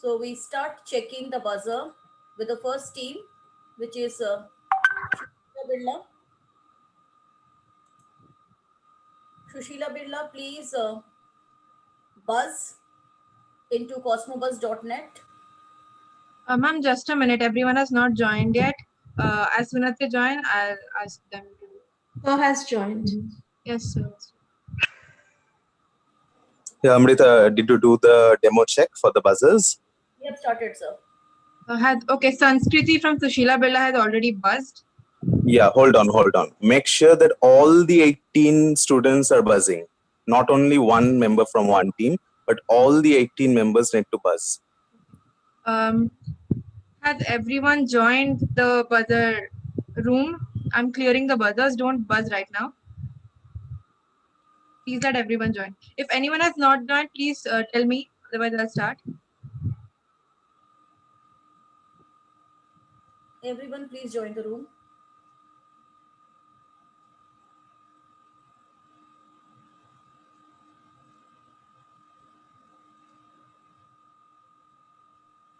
So we start checking the buzzer with the first team, which is Shushila Birla. Shushila Birla, please buzz into cosmobuzz.net. Ma'am, just a minute. Everyone has not joined yet. As soon as they join, I'll ask them to. Who has joined? Yes, sir. Yeah, Amrita, did you do the demo check for the buzzers? We have started, sir. Okay, Sanskriti from Sushila Birla has already buzzed. Yeah, hold on. Make sure that all the 18 students are buzzing. Not only one member from one team, but all the 18 members need to buzz. Has everyone joined the buzzer room? I'm clearing the buzzers. Don't buzz right now. Please let everyone join. If anyone has not joined, please tell me. Otherwise, I'll start. Everyone, please join the room.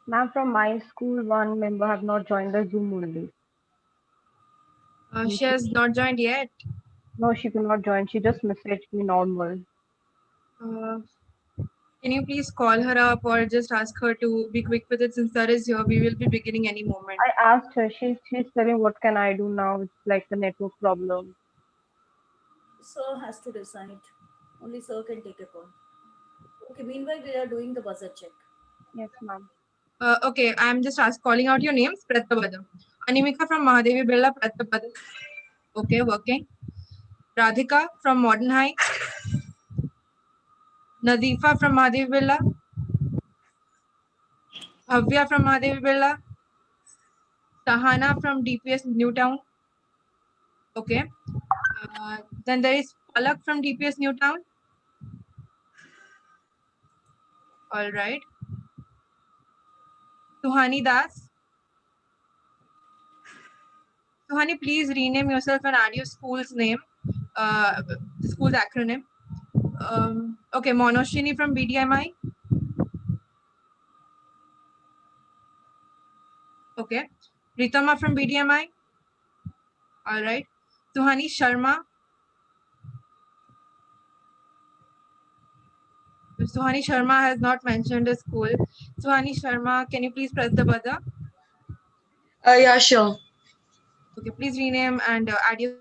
Ma'am, from my school, one member have not joined the Zoom only. She has not joined yet. No, she could not join. She just messaged me normal. Can you please call her up or just ask her to be quick with it, since that is here? We will be beginning any moment. I asked her. She's telling, what can I do now? It's like the network problem. Sir has to decide. Only sir can take a call. Okay, meanwhile, we are doing the buzzer check. Yes, ma'am. Okay, I'm just calling out your names. Press the button. Animika from Mahadevi Birla, press the button. Okay, working. Radhika from Modern High. Nadifa from Mahadevi Birla. Bhavya from Mahadevi Birla. Sahana from DPS Newtown. Okay. Then there is Palak from DPS Newtown. All right. Suhani Das. Suhani, please rename yourself and add your school's name, the school's acronym. Okay, Monoshini from BDMI. Okay. Ritama from BDMI. All right. Suhani Sharma. Suhani Sharma has not mentioned a school. Suhani Sharma, can you please press the buzzer? Yeah, sure. Okay, please rename and add your.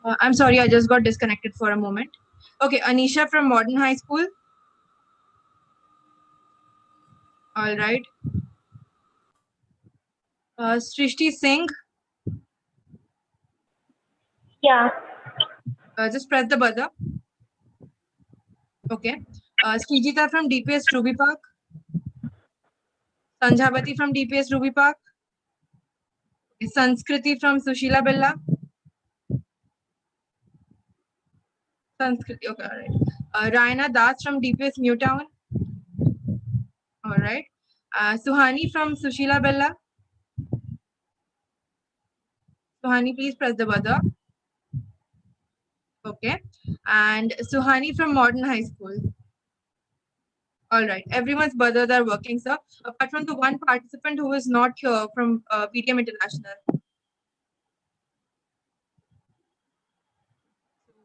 I'm sorry, I just got disconnected for a moment. Okay, Anisha from Modern High School. All right. Srishti Singh. Yeah. Just press the buzzer. Okay. Srijita from DPS Ruby Park. Sanjhabati from DPS Ruby Park. Sanskriti from Sushila Birla. Sanskriti, okay, all right. Raina Das from DPS Newtown. All right. Suhani from Sushila Birla. Suhani, please press the buzzer. Okay. And Suhani from Modern High School. All right. Everyone's buzzers are working, sir. Apart from the one participant who is not here from PTM International.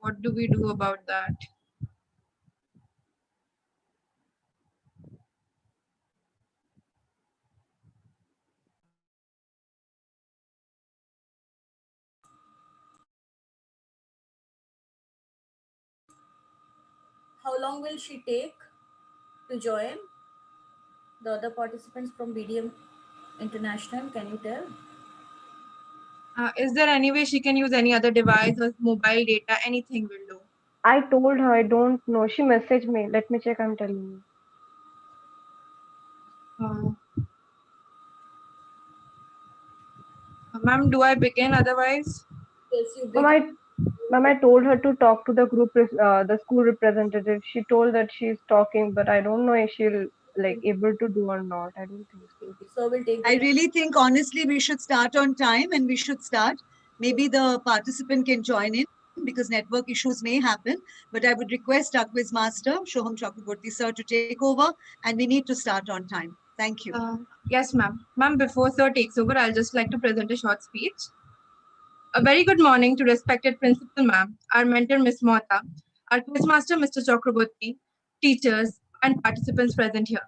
What do we do about that? How long will she take to join? The other participants from BDM International, can you tell? Is there any way she can use any other device or mobile data? Anything will do. I told her, I don't know. She messaged me. Let me check, I'm telling you. Ma'am, do I begin otherwise? Yes, you begin. Ma'am, I told her to talk to the group, the school representative. She told that she's talking, but I don't know if she'll like able to do or not. I don't think so. So we'll take. I really think honestly we should start on time and we should start. Maybe the participant can join in. because network issues may happen, but I would request our quiz master, Shoham Chakraborty sir, to take over, and we need to start on time. Thank you. Yes, ma'am. Ma'am, before sir takes over, I'll just like to present a short speech. A very good morning to respected principal ma'am, our mentor Miss Mota, our quizmaster Mr. Chakraborty, teachers and participants present here.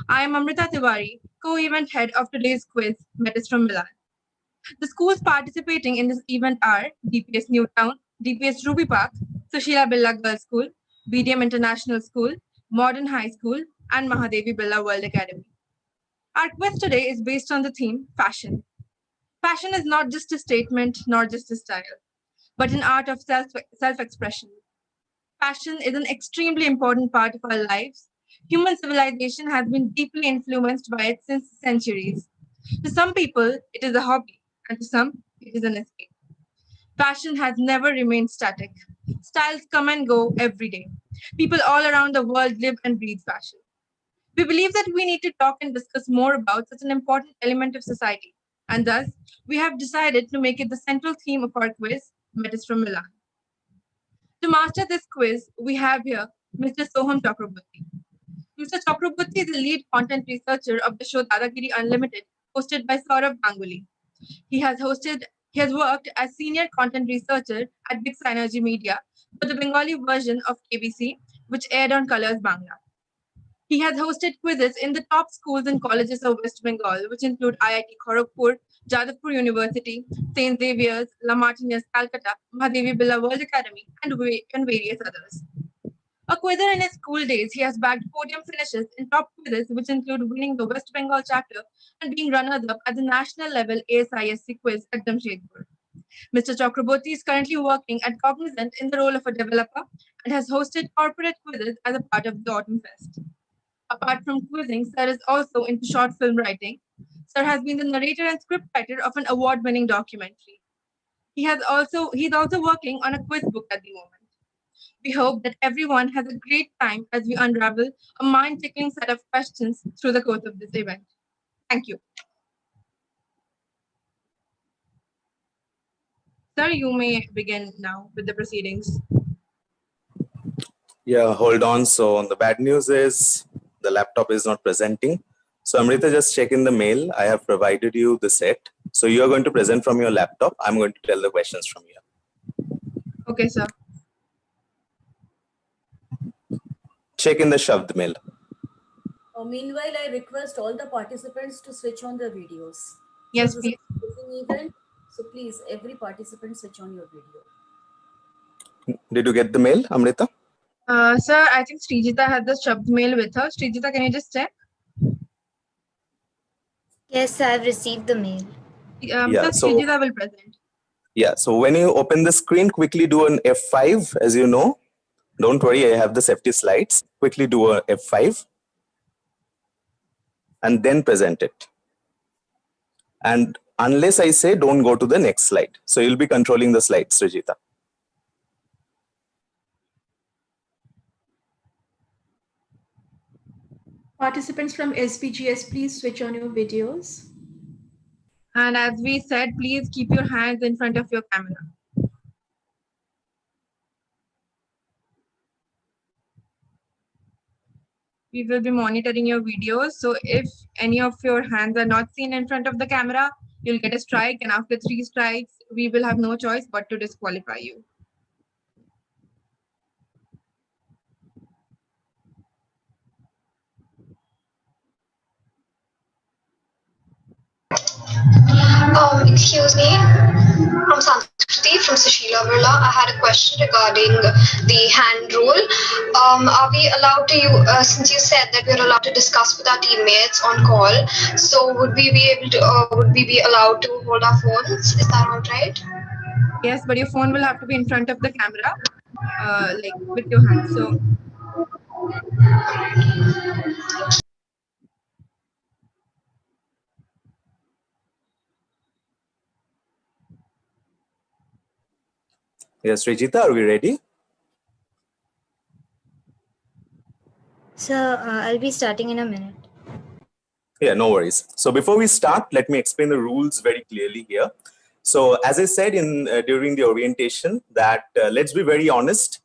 I am Amrita Tiwari, co-event head of today's quiz, METIS from Milan. The schools participating in this event are DPS Newtown, DPS Ruby Park, Sushila Birla Girls School, BDM International School, Modern High School, and Mahadevi Birla World Academy. Our quiz today is based on the theme fashion. Fashion is not just a statement, nor just a style, but an art of self-expression. Fashion is an extremely important part of our lives. Human civilization has been deeply influenced by it since centuries. To some people, it is a hobby, and to some, it is an escape. Fashion has never remained static. Styles come and go every day. People all around the world live and breathe fashion. We believe that we need to talk and discuss more about such an important element of society, and thus, we have decided to make it the central theme of our quiz, METIS from Milan. To master this quiz, we have here Mr. Soham Chakraborty. Mr. Chakraborty is the lead content researcher of the show Dadagiri Unlimited, hosted by Saurabh Ganguly. He has worked as senior content researcher at Big Synergy Media for the Bengali version of KBC, which aired on Colors Bangla. He has hosted quizzes in the top schools and colleges of West Bengal, which include IIT Kharagpur, Jadavpur University, St. Xavier's, La Martiniere, Calcutta, Mahadevi Birla World Academy, and various others. A quizzer in his school days, he has bagged podium finishes in top quizzes, which include winning the West Bengal chapter and being runners-up at the national level ASISC quiz at Jamshedpur. Mr. Chakraborty is currently working at Cognizant in the role of a developer and has hosted corporate quizzes as a part of the Autumn Fest. Apart from quizzing, Sir is also into short film writing. Sir has been the narrator and scriptwriter of an award-winning documentary. He's also working on a quiz book at the moment. We hope that everyone has a great time as we unravel a mind-tickling set of questions through the course of this event. Thank you. Sir, you may begin now with the proceedings. Yeah, hold on. So the bad news is the laptop is not presenting. So Amrita, just check in the mail. I have provided you the set. So you are going to present from your laptop. I'm going to tell the questions from here. Okay, sir. Check in the SHABD' mail. Meanwhile, I request all the participants to switch on their videos. Yes, so please. This is an event, so please, every participant switch on your video. Did you get the mail, Amrita? Sir, I think Srijita had the SHABD mail with her. Srijita, can you just check? Yes, I've received the mail. Yeah, so Srijita will present. Yeah, so when you open the screen, quickly do an F5, as you know. Don't worry, I have the safety slides. Quickly do a F5 and then present it. And unless I say, don't go to the next slide. So you'll be controlling the slides, Srijita. Participants from SPGS, please switch on your videos. And as we said, please keep your hands in front of your camera. We will be monitoring your videos. So if any of your hands are not seen in front of the camera, you'll get a strike. And after 3 strikes, we will have no choice but to disqualify you. Excuse me, from Sanskriti, from Sushila Birla. I had a question regarding the hand rule. Are we allowed to, since you said that we're allowed to discuss with our teammates on call, so would we be able to, would we be allowed to hold our phones? Is that all right? Yes, but your phone will have to be in front of the camera, like with your hands. So. Yes, Srijita, are we ready? Sir, I'll be starting in a minute. Yeah, no worries. So before we start, let me explain the rules very clearly here. So as I said in during the orientation that let's be very honest.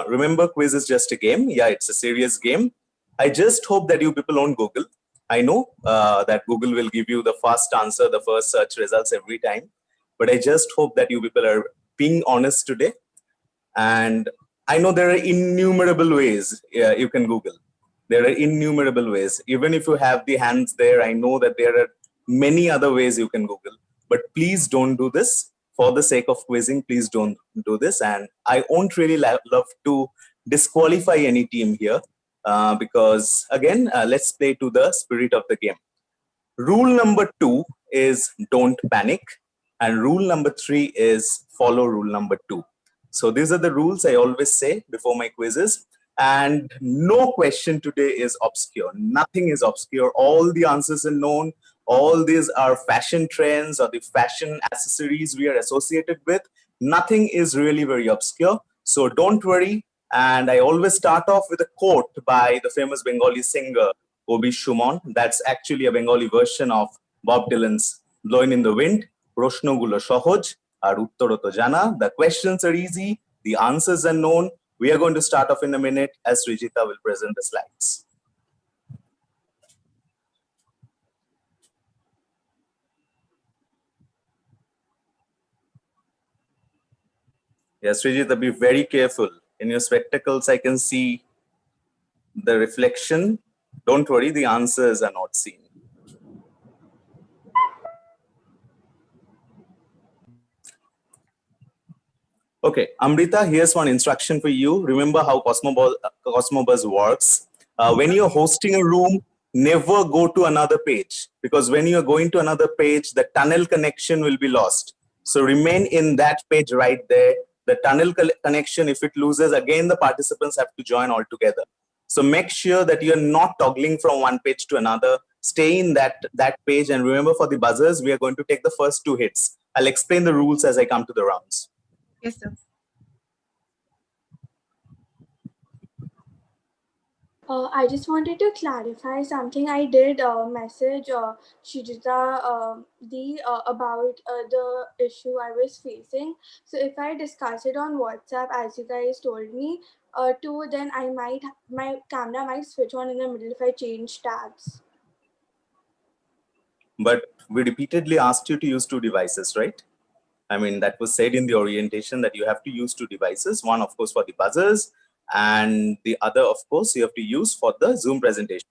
Remember, quiz is just a game. Yeah, it's a serious game. I just hope that you people don't Google. I know that Google will give you the first answer, the first search results every time. But I just hope that you people are being honest today. And I know there are innumerable ways you can Google. There are innumerable ways. Even if you have the hands there, I know that there are many other ways you can Google. But please don't do this. For the sake of quizzing, please don't do this. And I won't really love to disqualify any team here because, again, let's play to the spirit of the game. Rule number 2 is don't panic. And rule number 3 is follow rule number 2. So these are the rules I always say before my quizzes. And no question today is obscure. Nothing is obscure. All the answers are known. All these are fashion trends or the fashion accessories we are associated with. Nothing is really very obscure. So don't worry. And I always start off with a quote by the famous Bengali singer, Obi Shumon. That's actually a Bengali version of Bob Dylan's Blowing in the Wind. Proshnogulo সহজ আর উত্তর তো জানা. The questions are easy. The answers are known. We are going to start off in a minute as Srijita will present the slides. Yes, Srijita, be very careful. In your spectacles, I can see the reflection. Don't worry, the answers are not seen. Okay, Amrita, here's one instruction for you. Remember how Cosmobuzz works. When you're hosting a room, never go to another page because when you're going to another page, the tunnel connection will be lost. So remain in that page right there. The tunnel connection, if it loses, again, the participants have to join all together. So make sure that you're not toggling from one page to another. Stay in that page. And remember, for the buzzers, we are going to take the first 2 hits. I'll explain the rules as I come to the rounds. Yes, sir. I just wanted to clarify something. I did message Shijita about the issue I was facing. So if I discuss it on WhatsApp, as you guys told me to, then my camera might switch on in the middle if I change tabs. But we repeatedly asked you to use 2 devices, right? I mean, that was said in the orientation that you have to use 2 devices. One, of course, for the buzzers, and the other, of course, you have to use for the Zoom presentation.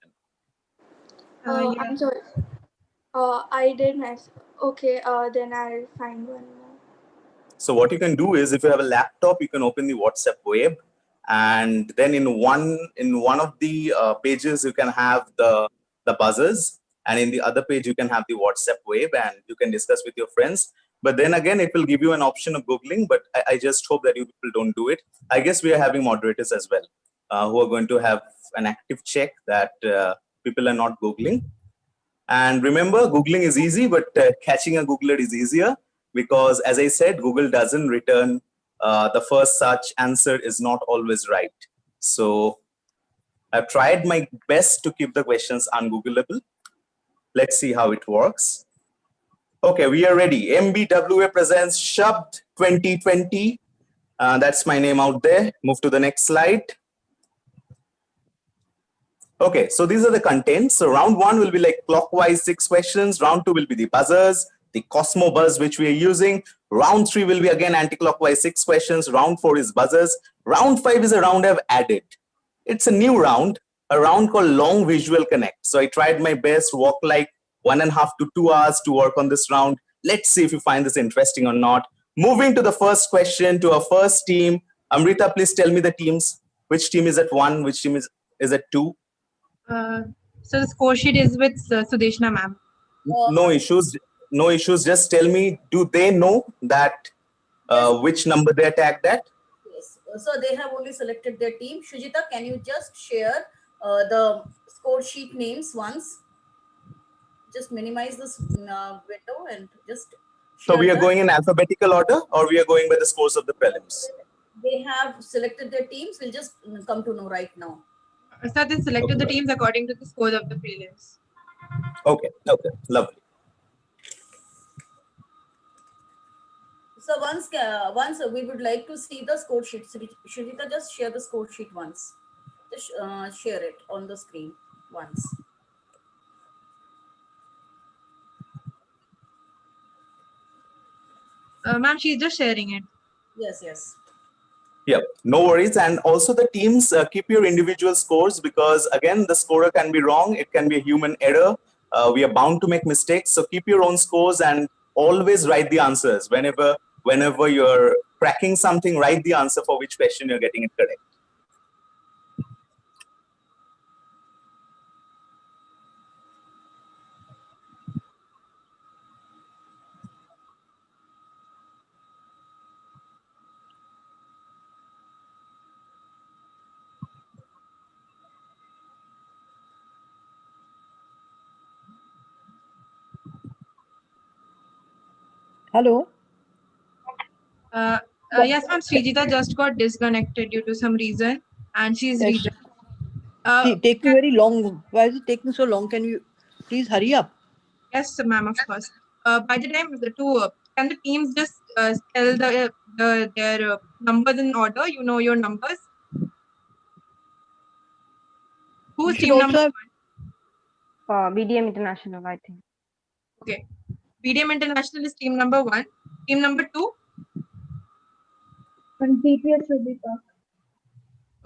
Yeah. I'm sorry. I did mess. Okay, then I'll find one more. So what you can do is, if you have a laptop, you can open the WhatsApp web, and then in one of the pages you can have the buzzers, and in the other page you can have the WhatsApp web, and you can discuss with your friends. But then again, it will give you an option of Googling, but I just hope that you people don't do it. I guess we are having moderators as well who are going to have an active check that people are not Googling. And remember, Googling is easy, but catching a Googler is easier because, as I said, Google doesn't return the first search answer is not always right. So I've tried my best to keep the questions ungoogleable. Let's see how it works. Okay, we are ready. MBWA presents SHABD 2020. That's my name out there. Move to the next slide. Okay, so these are the contents. So round 1 will be like clockwise 6 questions. Round 2 will be the buzzers, the Cosmobuzz, which we are using. Round 3 will be again anti-clockwise 6 questions. Round 4 is buzzers. Round 5 is a round I've added. It's a new round, a round called Long Visual Connect. So I tried my best, walk like 1.5 to 2 hours to work on this round. Let's see if you find this interesting or not. Moving to the first question, to our first team. Amrita, please tell me the teams. Which team is at 1? Which team is at 2? So the score sheet is with Sudeshna ma'am. No issues. No issues. Just tell me, do they know that which number they are tagged at? Yes. So they have only selected their team. Shujita, can you just share the score sheet names once? Just minimize this window and just So we are going in alphabetical order, or we are going by the scores of the prelims? They have selected their teams. We'll just come to know right now. So they selected the teams according to the scores of the prelims. Okay, okay, lovely. So once we would like to see the score sheet. Shujita, just share the score sheet once. Just share it on the screen once. Ma'am, she's just sharing it. Yes, yes. Yeah, no worries. And also the teams, keep your individual scores, because again, the scorer can be wrong. It can be a human error. We are bound to make mistakes. So keep your own scores and always write the answers. Whenever you're cracking something, write the answer for which question you're getting it correct. Hello. Yes, ma'am. Srijita just got disconnected due to some reason, and she's Yes. rejoined. Taking very long. Why is it taking so long? Can you please hurry up? Yes, ma'am. Of course. By the time can the teams just tell their numbers in order? You know your numbers. Who's team number one? BDM International, I think. Okay. BDM International is team number 1. Team number 2? DPS Rubika.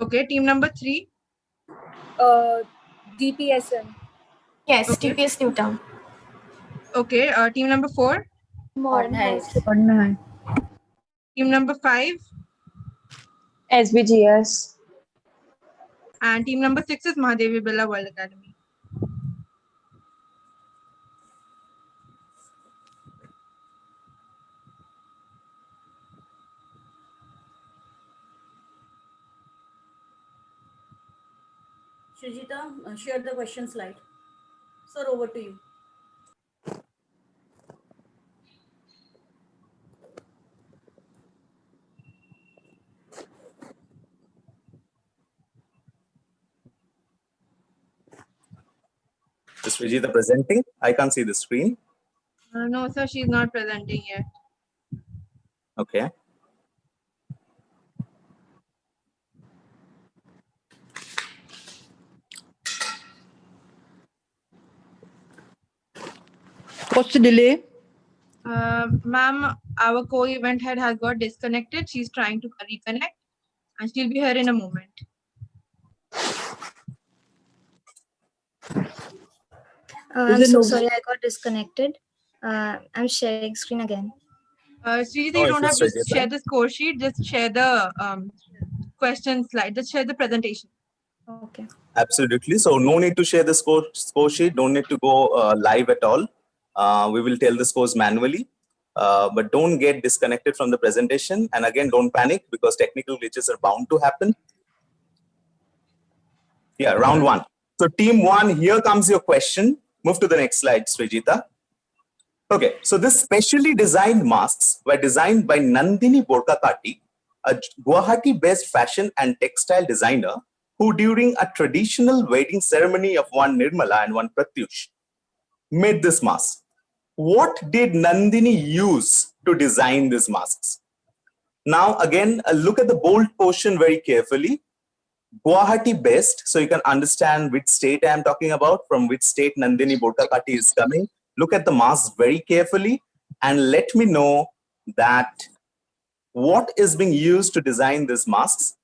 Okay. Team number 3? DPSM. Yes, Okay. TPS Newtown. Okay. Team number 4? Modern House. Team number 5? SBGS. And team number 6 is Mahadevi Birla World Academy. Shujita, share the question slide. Sir, over to you. Is Vijita presenting? I can't see the screen. No, sir, she's not presenting yet. Okay. What's the delay? Ma'am, our co-event head has got disconnected. She's trying to reconnect, and she'll be here in a moment. I'm so sorry, I got disconnected. I'm sharing screen again. Srijita, you don't have to share the score sheet. Just share the question slide. Just share the presentation. Okay. Absolutely. So no need to share the score sheet. Don't need to go live at all. We will tell the scores manually. But don't get disconnected from the presentation. And again, don't panic, because technical glitches are bound to happen. Yeah, round 1. So team 1, here comes your question. Move to the next slide, Srijita. Okay, so this specially designed masks were designed by Nandini Borkakati, a Guwahati-based fashion and textile designer who, during a traditional wedding ceremony of one Nirmala and one Pratyush, made this mask. What did Nandini use to design these masks? Now, again, look at the bold portion very carefully. Guwahati based, so you can understand which state I am talking about, from which state Nandini Borkakati is coming. Look at the mask very carefully and let me know that what is being used to design these masks.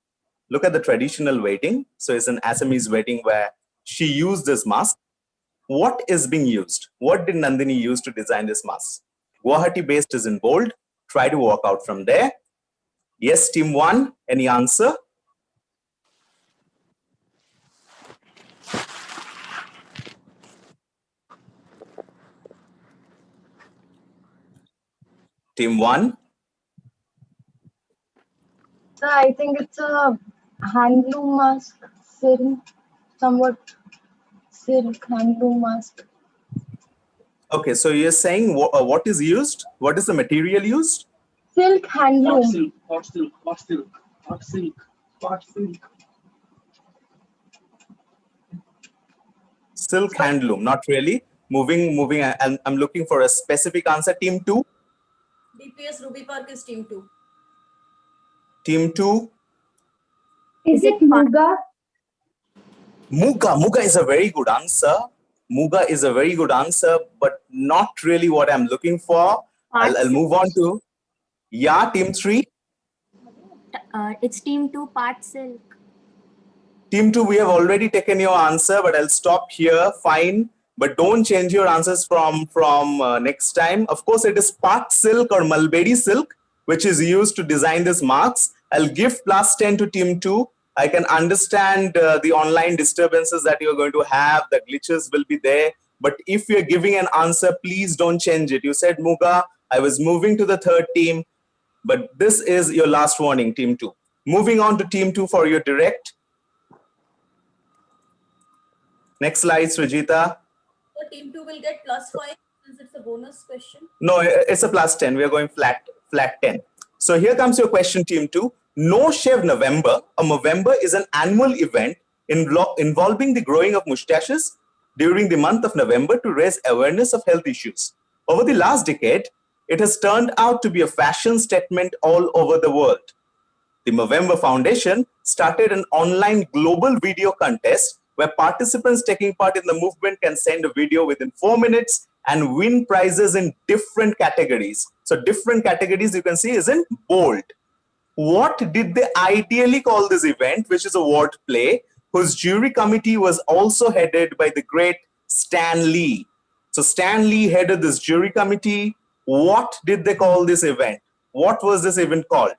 Look at the traditional wedding. So it's an Assamese wedding where she used this mask. What is being used? What did Nandini use to design this mask? Guwahati based is in bold. Try to work out from there. Yes, team 1, any answer? Team 1. So I think it's a handloom mask, somewhat silk handloom mask. Okay, so you're saying what is used? What is the material used? Silk handloom. Hot silk. Silk handloom, not really. Moving. I'm looking for a specific answer. Team 2. DPS Ruby Park is team 2. Team 2. Is it Muga? Muga. Muga is a very good answer. Muga is a very good answer, but not really what I'm looking for. I'll move on to, yeah, team 3. It's team 2, part silk. Team 2, we have already taken your answer, but I'll stop here. Fine. But don't change your answers from next time. Of course, it is part silk or mulberry silk, which is used to design these marks. I'll give plus 10 to team 2. I can understand the online disturbances that you're going to have. The glitches will be there. But if you're giving an answer, please don't change it. You said Muga. I was moving to the third team. But this is your last warning, team 2. Moving on to team 2 for your direct. Next slide, Srijita. So team 2 will get plus 5 since it's a bonus question. No, it's a plus 10. We are going flat 10. So here comes your question, team 2. No Shave November. A Movember is an annual event involving the growing of mustaches during the month of November to raise awareness of health issues. Over the last decade, it has turned out to be a fashion statement all over the world. The Movember Foundation started an online global video contest where participants taking part in the movement can send a video within 4 minutes and win prizes in different categories. So different categories you can see is in bold. What did they ideally call this event, which is a word play, whose jury committee was also headed by the great Stan Lee. So Stan Lee headed this jury committee. What did they call this event? What was this event called?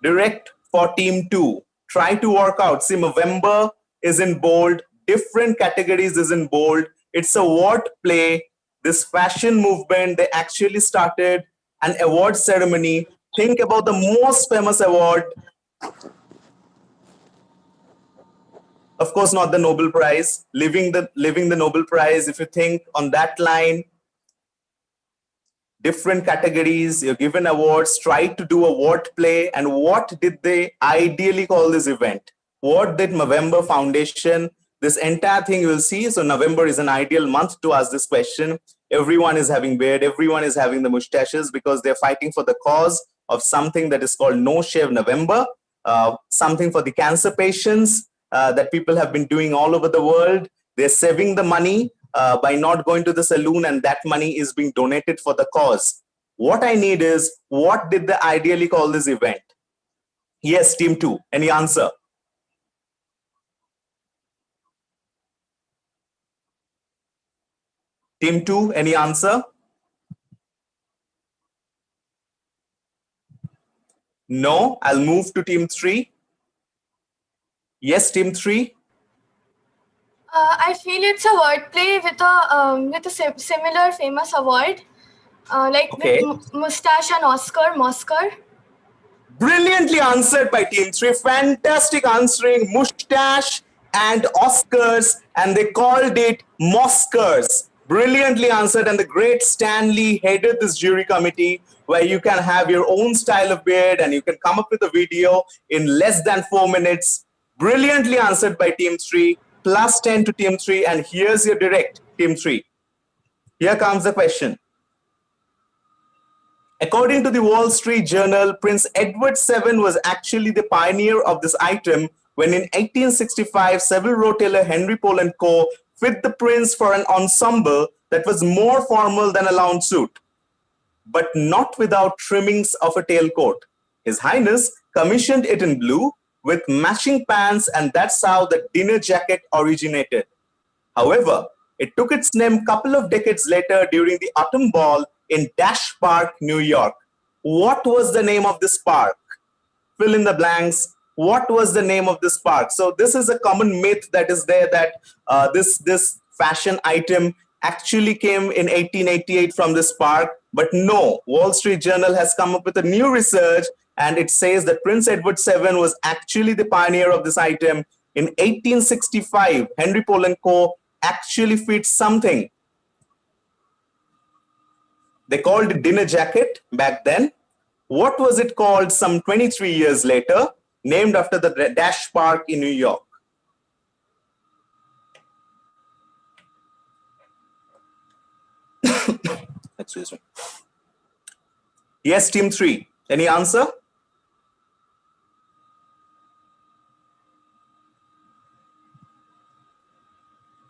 Direct for team 2. Try to work out. See, November is in bold. Different categories is in bold. It's a word play. This fashion movement, they actually started an award ceremony. Think about the most famous award. Of course, not the Nobel Prize. Living the Nobel Prize. If you think on that line, different categories, you're given awards, try to do a word play. And what did they ideally call this event? What did November Foundation, this entire thing you will see. So November is an ideal month to ask this question. Everyone is having beard, everyone is having the mustaches because they're fighting for the cause of something that is called No Shave November, something for the cancer patients that people have been doing all over the world. They're saving the money by not going to the saloon, and that money is being donated for the cause. What I need is, what did they ideally call this event? Yes, team 2. Any answer? Team 2, any answer? No, I'll move to team 3. Yes, team 3. I feel it's a wordplay with a similar famous award, like Okay. with mustache and Oscar. Brilliantly answered by team 3. Fantastic answering. Mustache and Oscars, and they called it Moscars. Brilliantly answered, and the great Stanley headed this jury committee where you can have your own style of beard and you can come up with a video in less than 4 minutes. Brilliantly answered by team 3. Plus 10 to team 3, and here's your direct, team 3. Here comes the question. According to the Wall Street Journal, Prince Edward VII was actually the pioneer of this item when in 1865, Savile Row tailor Henry Pole & Co. fit the prince for an ensemble that was more formal than a lounge suit, but not without trimmings of a tailcoat. His Highness commissioned it in blue with matching pants, and that's how the dinner jacket originated. However, it took its name a couple of decades later during the Autumn Ball in Dash Park, New York. What was the name of this park? Fill in the blanks. What was the name of this park? So this is a common myth that is there, that this fashion item actually came in 1888 from this park. But no, Wall Street Journal has come up with a new research, and it says that Prince Edward VII was actually the pioneer of this item. In 1865, Henry Pole & Co. actually fit something. They called it dinner jacket back then. What was it called some 23 years later? Named after the Dash Park in New York. Excuse me. Yes, team 3. Any answer?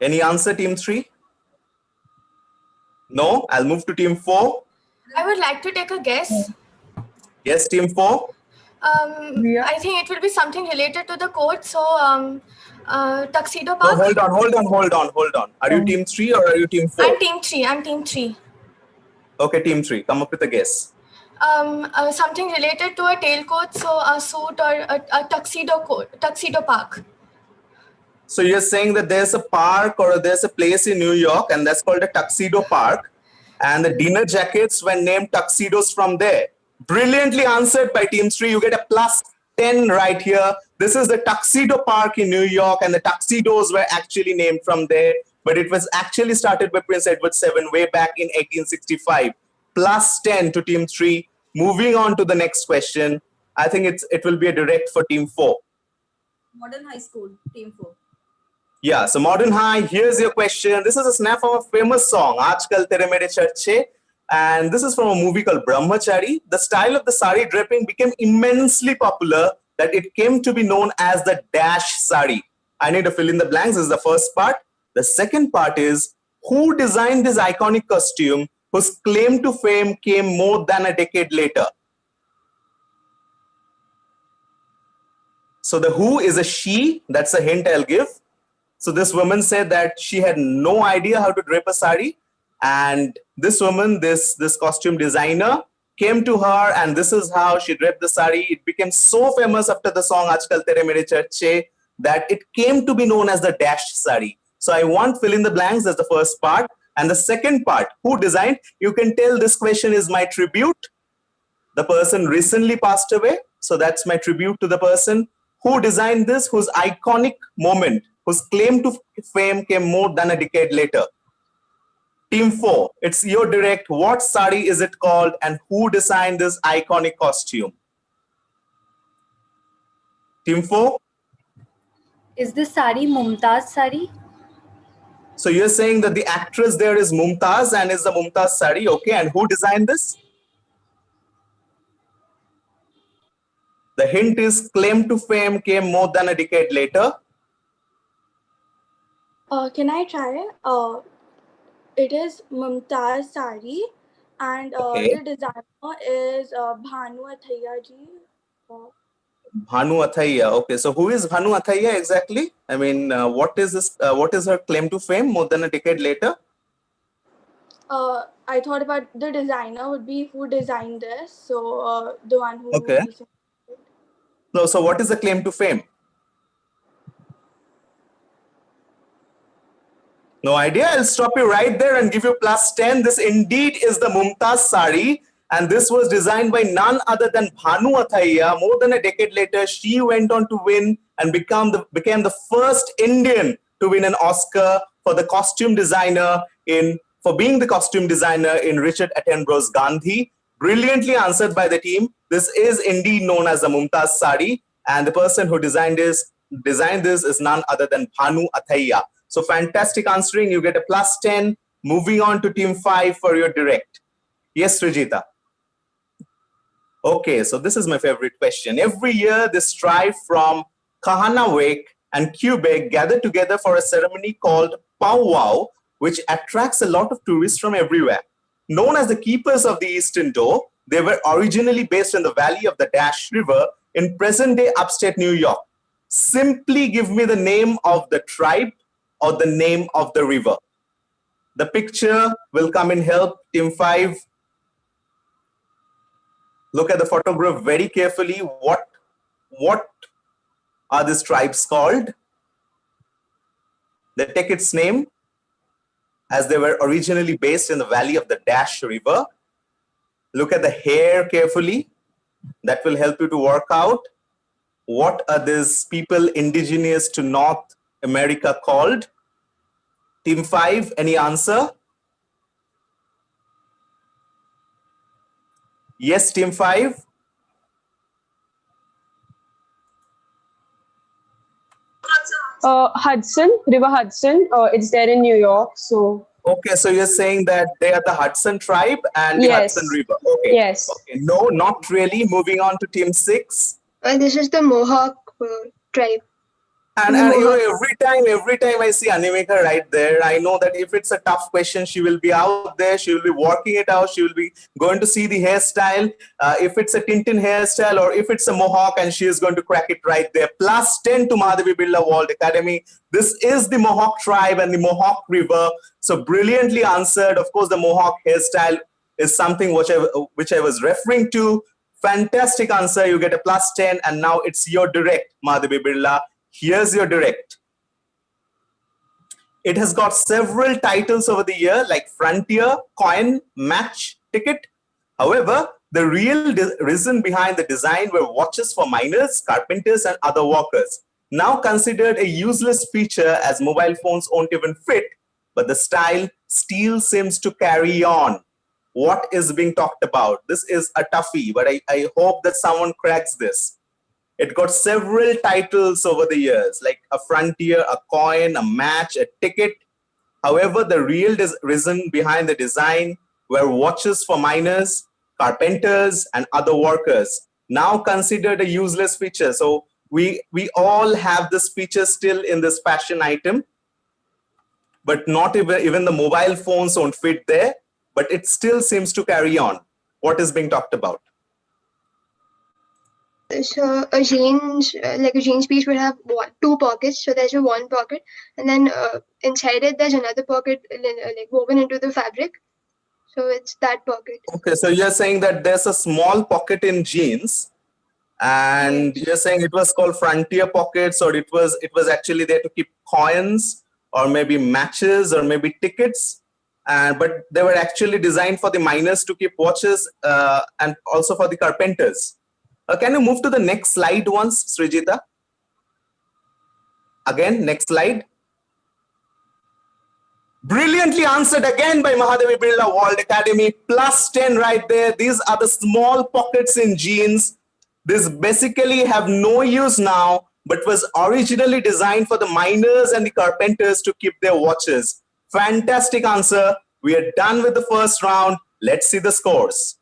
Any answer, team 3? No? I'll move to team 4. I would like to take a guess. Yes, team 4. I think it will be something related to the court. So, Tuxedo No, Park. hold on. Are you team 3 or are you team 4? I'm team 3. I'm team 3. Okay, team 3. Come up with a guess. Something related to a tailcoat, so a suit or a tuxedo coat, Tuxedo Park. So you're saying that there's a park or there's a place in New York and that's called a Tuxedo Park, and the dinner jackets were named tuxedos from there. Brilliantly answered by team 3. You get a +10 right here. This is the Tuxedo Park in New York, and the tuxedos were actually named from there, but it was actually started by Prince Edward VII way back in 1865. +10 to team 3. Moving on to the next question. I think it will be a direct for team 4. Modern High School, team 4. Yeah, so Modern High, here's your question. This is a snap from a famous song, Aajkal Tere Mere Charche, and this is from a movie called Brahmachari. The style of the sari draping became immensely popular that it came to be known as the dash sari. I need to fill in the blanks. This is the first part. The second part is, who designed this iconic costume whose claim to fame came more than a decade later? So the who is a she, that's a hint I'll give. So this woman said that she had no idea how to drape a sari, and this woman, this costume designer, came to her, and this is how she draped the sari. It became so famous after the song Aajkal Tere Mere Charche that it came to be known as the dash sari. So I want fill in the blanks as the first part, and the second part, who designed? You can tell this question is my tribute. The person recently passed away, so that's my tribute to the person who designed this, whose iconic moment, whose claim to fame came more than a decade later. Team 4, it's your direct. What sari is it called and who designed this iconic costume? Team 4? Is this sari Mumtaz sari? So you're saying that the actress there is Mumtaz and is the Mumtaz sari, okay, and who designed this? The hint is claim to fame came more than a decade later. Can I try? It is Mumtaz Sari, and Okay. the designer is Bhanu Athaiya ji. Bhanu Athaiya. Okay, so who is Bhanu Athaiya exactly? I mean, what is this? What is her claim to fame more than a decade later? I thought about the designer would be who designed this, so the one who. Okay. So what is the claim to fame? No idea. I'll stop you right there and give you +10. This indeed is the Mumtaz sari, and this was designed by none other than Bhanu Athaiya. More than a decade later, she went on to win and became the first Indian to win an Oscar for the costume designer for being the costume designer in Richard Attenborough's Gandhi. Brilliantly answered by the team. This is indeed known as the Mumtaz sari, and the person who designed this is none other than Bhanu Athaiya. So fantastic answering. You get a +10. Moving on to team 5 for your direct. Yes, Srijita. Okay, so this is my favorite question. Every year, this tribe from Kahanawake and Quebec gather together for a ceremony called Powwow, which attracts a lot of tourists from everywhere. Known as the keepers of the Eastern Door, they were originally based in the valley of the Dash River in present-day upstate New York. Simply give me the name of the tribe or the name of the river. The picture will come in help. Team 5. Look at the photograph very carefully. What are these tribes called? They take its name as they were originally based in the valley of the Dash River. Look at the hair carefully. That will help you to work out what are these people indigenous to North America called. Team 5, any answer? Yes, team 5. Hudson, River Hudson. It's there in New York. So Okay, so you're saying that they are the Hudson tribe and the Yes. Hudson River. Okay. Yes. Okay. No, not really. Moving on to team 6. This is the Mohawk tribe. And you know, every time I see Animika right there, I know that if it's a tough question, she will be out there, she will be working it out, she will be going to see the hairstyle. If it's a Tintin hairstyle or if it's a Mohawk, and she is going to crack it right there. +10 to Madhavi Birla World Academy. This is the Mohawk tribe and the Mohawk River. So brilliantly answered. Of course, the Mohawk hairstyle is something which I was referring to. Fantastic answer. You get a +10, and now it's your direct, Madhavi Birla. Here's your direct. It has got several titles over the year like Frontier, Coin, Match, Ticket. However, the real reason behind the design were watches for miners, carpenters, and other workers. Now considered a useless feature as mobile phones won't even fit, but the style still seems to carry on. What is being talked about? This is a toughie, but I hope that someone cracks this. It got several titles over the years, like a Frontier, a Coin, a Match, a Ticket. However, the real reason behind the design were watches for miners, carpenters, and other workers, now considered a useless feature. So we all have this feature still in this fashion item, but not even the mobile phones won't fit there, but it still seems to carry on. What is being talked about? So a jeans, like a jeans piece would have two pockets. So there's a one pocket, and then inside it there's another pocket like woven into the fabric. So it's that pocket. Okay, so you're saying that there's a small pocket in jeans, and you're saying it was called Frontier pockets, or it was actually there to keep coins, or maybe matches, or maybe tickets. But they were actually designed for the miners to keep watches, and also for the carpenters. Can you move to the next slide once, Srijita? Again, next slide. Brilliantly answered again by Mahadevi Birla World Academy. +10 right there. These are the small pockets in jeans. These basically have no use now, but was originally designed for the miners and the carpenters to keep their watches. Fantastic answer. We are done with the first round. Let's see the scores.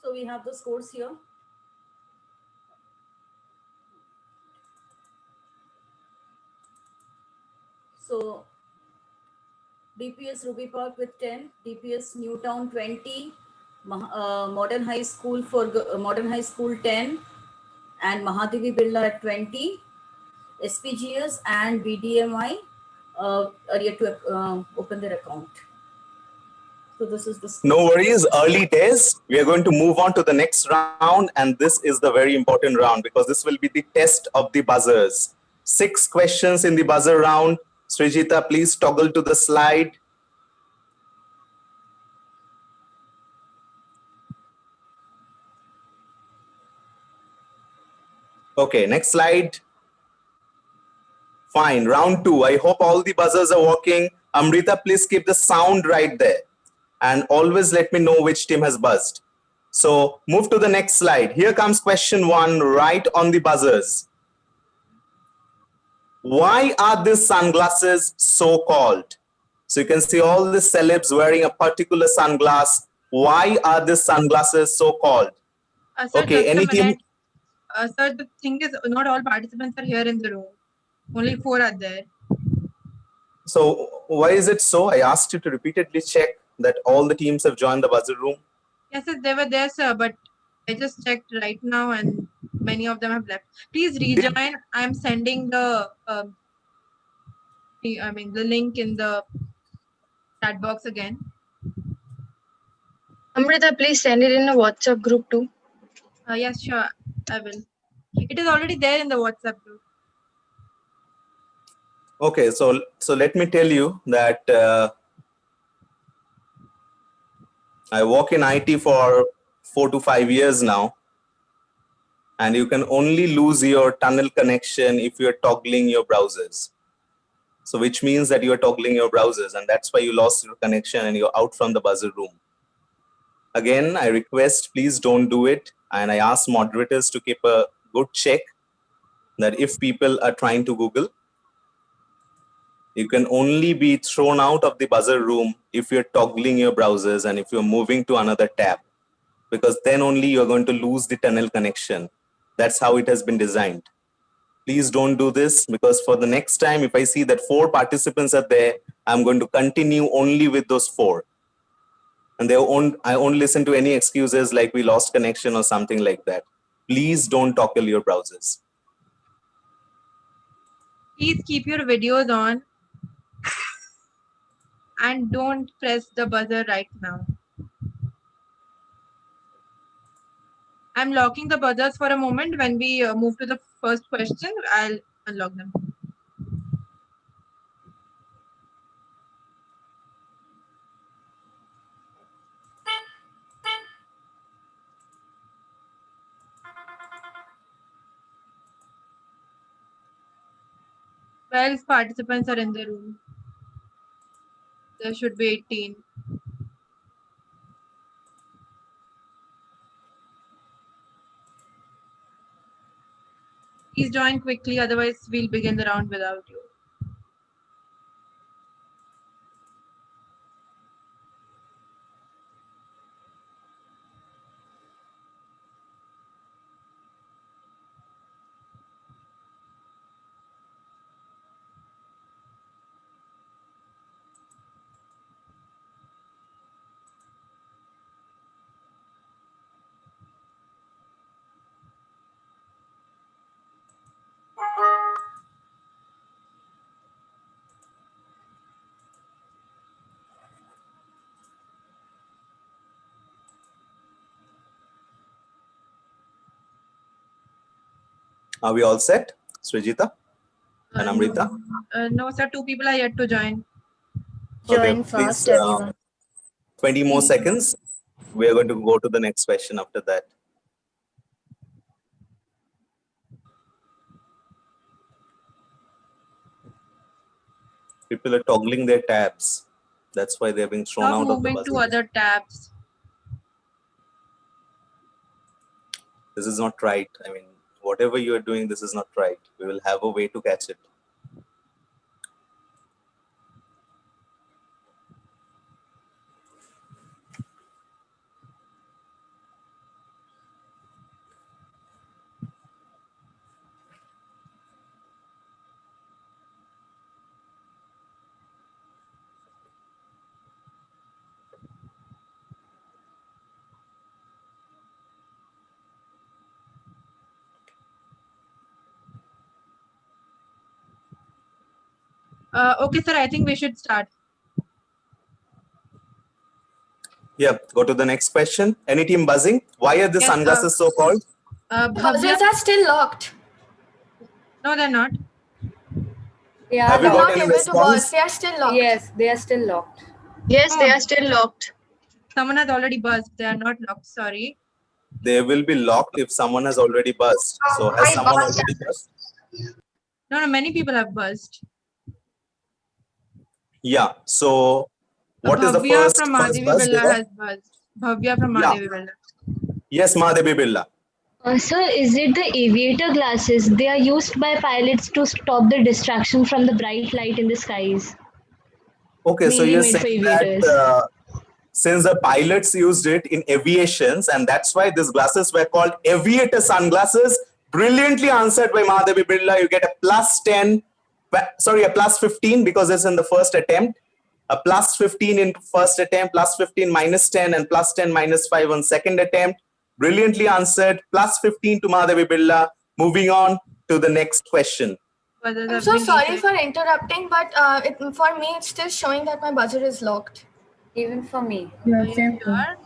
So we have the scores here. So DPS Ruby Park with 10, DPS Newtown 20, Modern High School Modern High School 10, and Mahadevi Birla at 20. SPGS and BDMI are yet to open their account. So this is the score. No worries, early days. We are going to move on to the next round, and this is the very important round because this will be the test of the buzzers. 6 questions in the buzzer round. Srijita, please toggle to the slide. Okay, next slide. Fine, round 2. I hope all the buzzers are working. Amrita, please keep the sound right there. And always let me know which team has buzzed. So move to the next slide. Here comes question 1 right on the buzzers. Why are these sunglasses so called? So you can see all the celebs wearing a particular sunglass. Why are these sunglasses so called? Sir, Okay, any team? Sir, the thing is, not all participants are here in the room. Only 4 are there. So why is it so? I asked you to repeatedly check that all the teams have joined the buzzer room. Yes, sir, they were there, sir, but I just checked right now and many of them have left. Please rejoin. I'm sending the the link in the chat box again. Amrita, please send it in a WhatsApp group too. Yes, sure, I will. It is already there in the WhatsApp group. Okay, so let me tell you that I work in IT for 4 to 5 years now, and you can only lose your tunnel connection if you're toggling your browsers. So which means that you're toggling your browsers, and that's why you lost your connection and you're out from the buzzer room. Again, I request, please don't do it. And I asked moderators to keep a good check that if people are trying to Google, you can only be thrown out of the buzzer room if you're toggling your browsers and if you're moving to another tab, because then only you're going to lose the tunnel connection. That's how it has been designed. Please don't do this, because for the next time, if I see that 4 participants are there, I'm going to continue only with those 4. And I won't listen to any excuses like we lost connection or something like that. Please don't toggle your browsers. Please keep your videos on and don't press the buzzer right now. I'm locking the buzzers for a moment. When we move to the first question, I'll unlock them. Twelve participants are in the room. There should be 18. Please join quickly, otherwise we'll begin the round without you. Are we all set? Srijita and Amrita? No, sir, 2 people are yet to join. Join Okay, fast, please, everyone. 20 more seconds. We are going to go to the next question after that. People are toggling their tabs. That's why they're being thrown Stop out of the moving to buzzer. other tabs. This is not right. I mean, whatever you are doing, this is not right. We will have a way to catch it. Okay, sir, I think we should start. Yeah, go to the next question. Any team buzzing? Why are the Yes, sunglasses so called? Buzzers are still locked. No, they're not. They Have are you got Not locked. any able to buzz. response? They are still locked. Yes, they are still locked. Yes, they Oh. are still locked. Someone has already buzzed. They are not locked. Sorry. They will be locked if someone has already buzzed. So has I someone buzzed. already buzzed? No, many people have buzzed. Yeah. So what is the Bhavya first from buzz Mahadevi Birla there? has buzzed. Bhavya from Yeah. Mahadevi Birla. Yes, Mahadevi Birla. Sir, is it the aviator glasses? They are used by pilots to stop the distraction from the bright light in the skies. Okay, so Mainly you're made for saying aviators. that since the pilots used it in aviations, and that's why these glasses were called aviator sunglasses. Brilliantly answered by Mahadevi Birla. You get a +10, sorry, a +15 because it's in the first attempt. A +15 in first attempt, +15 -10, and +10 -5 on second attempt. Brilliantly answered. +15 to Mahadevi Birla. Moving on to the next question. I'm so sorry for interrupting, but for me, it's still showing that my buzzer is locked. Even for me. Are you sure?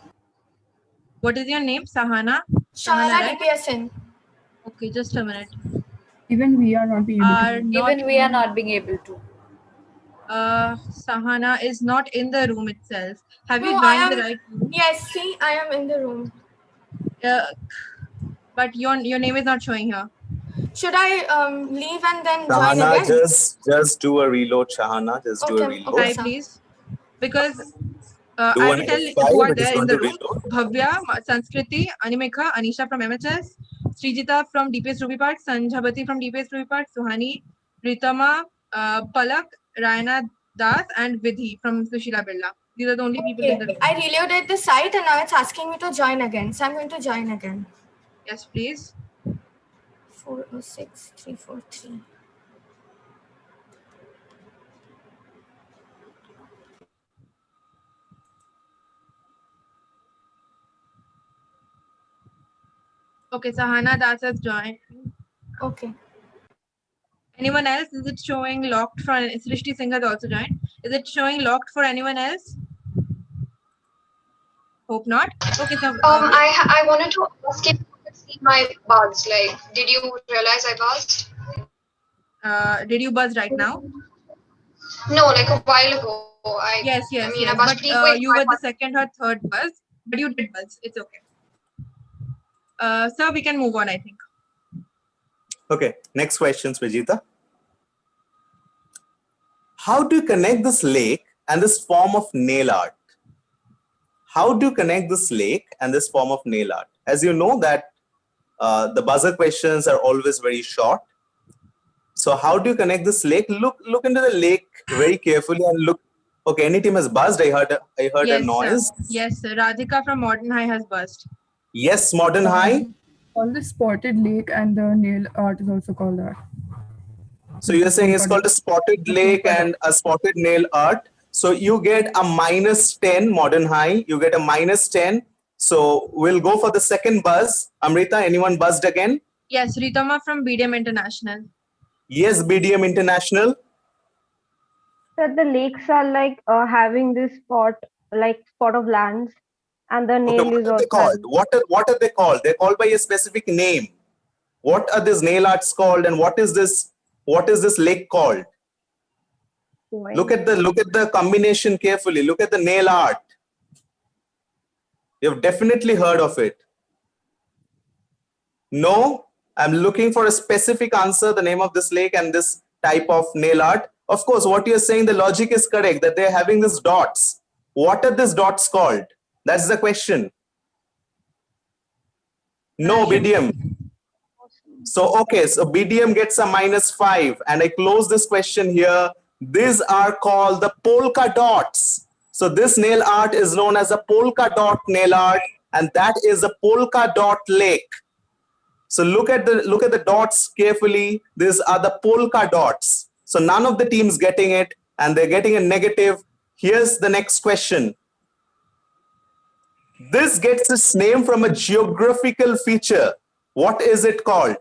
What is your name? Sahana? Shahana right? DPSN. Okay, just a minute. Even we are not being able to. Even we are not being able to. Sahana is not in the room itself. Have you No, joined the right room? Yes, see, I am in the room. But your name is not showing here. Should I leave and then join Shahana, again? just do a reload, Shahana. Just do a reload. Try, please. Because I Do will an tell F5, who are it is there in going the to room. reload. Bhavya, Sanskriti, Animekha, Anisha from MHS, Srijita from DPS Ruby Park, Sanjhabati from DPS Ruby Park, Suhani, Ritama, Palak, Rayana Das, and Vidhi from Sushila Birla. These are the only people in the room. I reloaded the site and now it's asking me to join again. So I'm going to join again. Yes, please. 406343. Okay, Sahana Das has joined. Okay. Anyone else? Is it showing locked for Srishti Singh has also joined? Is it showing locked for anyone else? Hope not. Okay, so I wanted to ask if you could see my buzz. Like, did you realize I buzzed? Did you buzz right now? No, like a while ago. Yes. I buzzed pretty quick. You were the second or third buzz, but you did buzz. It's okay. Sir, we can move on, I think. Okay, next question, Srijita. How do you connect this lake and this form of nail art? How do you connect this lake and this form of nail art? As you know that the buzzer questions are always very short. So how do you connect this lake? Look into the lake very carefully and look. Okay, any team has buzzed. I heard Yes, a noise. sir. Yes, sir. Radhika from Modern High has buzzed. Yes, Modern High. Called the spotted lake, and the nail art is also called that. So you're saying it's called a spotted lake and a spotted nail art. So you get a -10, Modern High. You get a -10. So we'll go for the second buzz. Amrita, anyone buzzed again? Yes, Ritama from BDM International. Yes, BDM International. That the lakes are like having this spot of lands, and the nail Okay, is what are they also called? having. What are they called? They're called by a specific name. What are these nail arts called, and what is this lake called? Look at the combination carefully. Look at the nail art. You've definitely heard of it. No, I'm looking for a specific answer, the name of this lake and this type of nail art. Of course, what you're saying, the logic is correct, that they're having these dots. What are these dots called? That's the question. No, BDM. So, okay, so BDM gets a -5, and I close this question here. These are called the polka dots. So this nail art is known as a polka dot nail art, and that is a polka dot lake. So look at the dots carefully. These are the polka dots. So none of the teams getting it, and they're getting a negative. Here's the next question. This gets its name from a geographical feature. What is it called?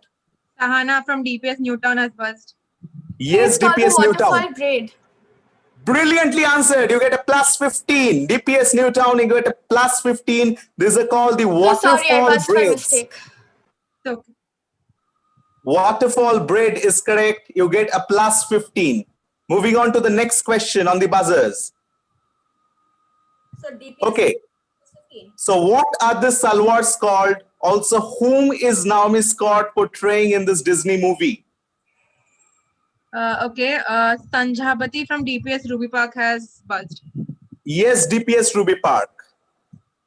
Sahana from DPS Newtown has buzzed. Yes, It's called DPS the Newtown. waterfall braid. Brilliantly answered. You get a +15. DPS Newtown, you get a +15. These are called the waterfall Sorry, I buzzed by braids. mistake. Okay. Waterfall braid is correct. You get a +15. Moving on to the next question on the buzzers. So DPS. Okay. So what are the salwars called? Also, whom is Naomi Scott portraying in this Disney movie? Okay, Sanjhabati from DPS Ruby Park has buzzed. Yes, DPS Ruby Park.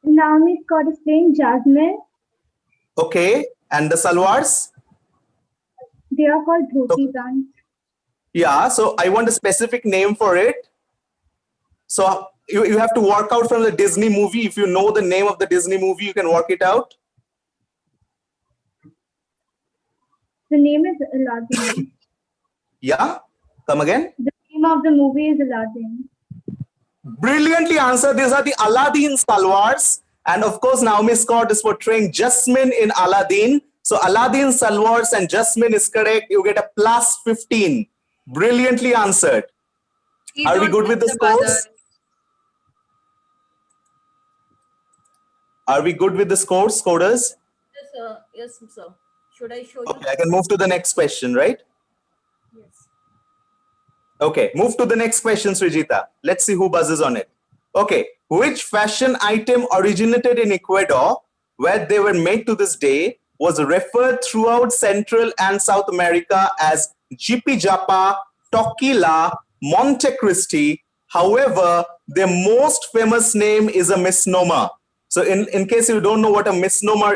Naomi Scott is playing Jasmine. Okay, and the salwars? They are called dhoti pants. Yeah, so I want a specific name for it. So you have to work out from the Disney movie. If you know the name of the Disney movie, you can work it out. The name is Aladdin. Yeah, come again. The name of the movie is Aladdin. Brilliantly answered. These are the Aladdin salwars. And of course, Naomi Scott is portraying Jasmine in Aladdin. So Aladdin salwars and Jasmine is correct. You get a +15. Brilliantly answered. Please Are we don't good with the press scores? buzzer. Are we good with the scores, coders? Yes, sir. Should I show you? Okay, I can move to the next question, right? Yes. Okay, move to the next question, Srijita. Let's see who buzzes on it. Okay, which fashion item originated in Ecuador, where they were made to this day, was referred throughout Central and South America as Jipi Japa, Toquila, Monte Cristi, However, their most famous name is a misnomer. So in case you don't know what a misnomer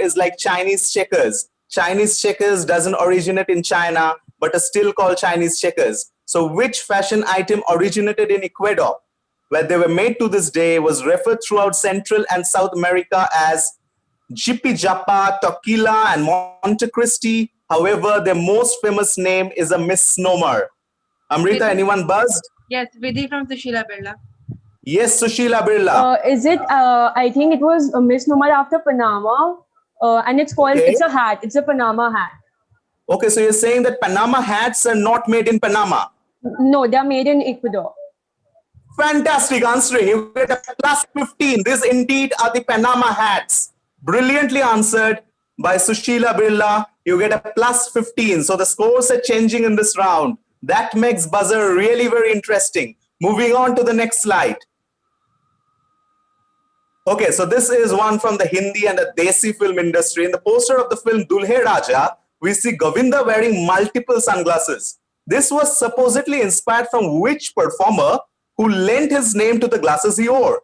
is like Chinese checkers. Chinese checkers doesn't originate in China, but is still called Chinese checkers. So which fashion item originated in Ecuador, where they were made to this day, was referred throughout Central and South America as Jippy Japa, Tequila, and Monte Cristi. However, their most famous name is a misnomer. Amrita, anyone buzzed? Yes, Vidhi from Sushila Birla. Yes, Sushila Birla. Is it? I think it was a misnomer after Panama, and it's called. Okay. It's a hat. It's a Panama hat. Okay, so you're saying that Panama hats are not made in Panama? No, they are made in Ecuador. Fantastic answering. You get a plus 15. These indeed are the Panama hats. Brilliantly answered by Sushila Birla. You get a plus 15. So the scores are changing in this round. That makes buzzer really very interesting. Moving on to the next slide. Okay, so this is one from the Hindi and the Desi film industry. In the poster of the film Dulhe Raja, we see Govinda wearing multiple sunglasses. This was supposedly inspired from which performer who lent his name to the glasses he wore?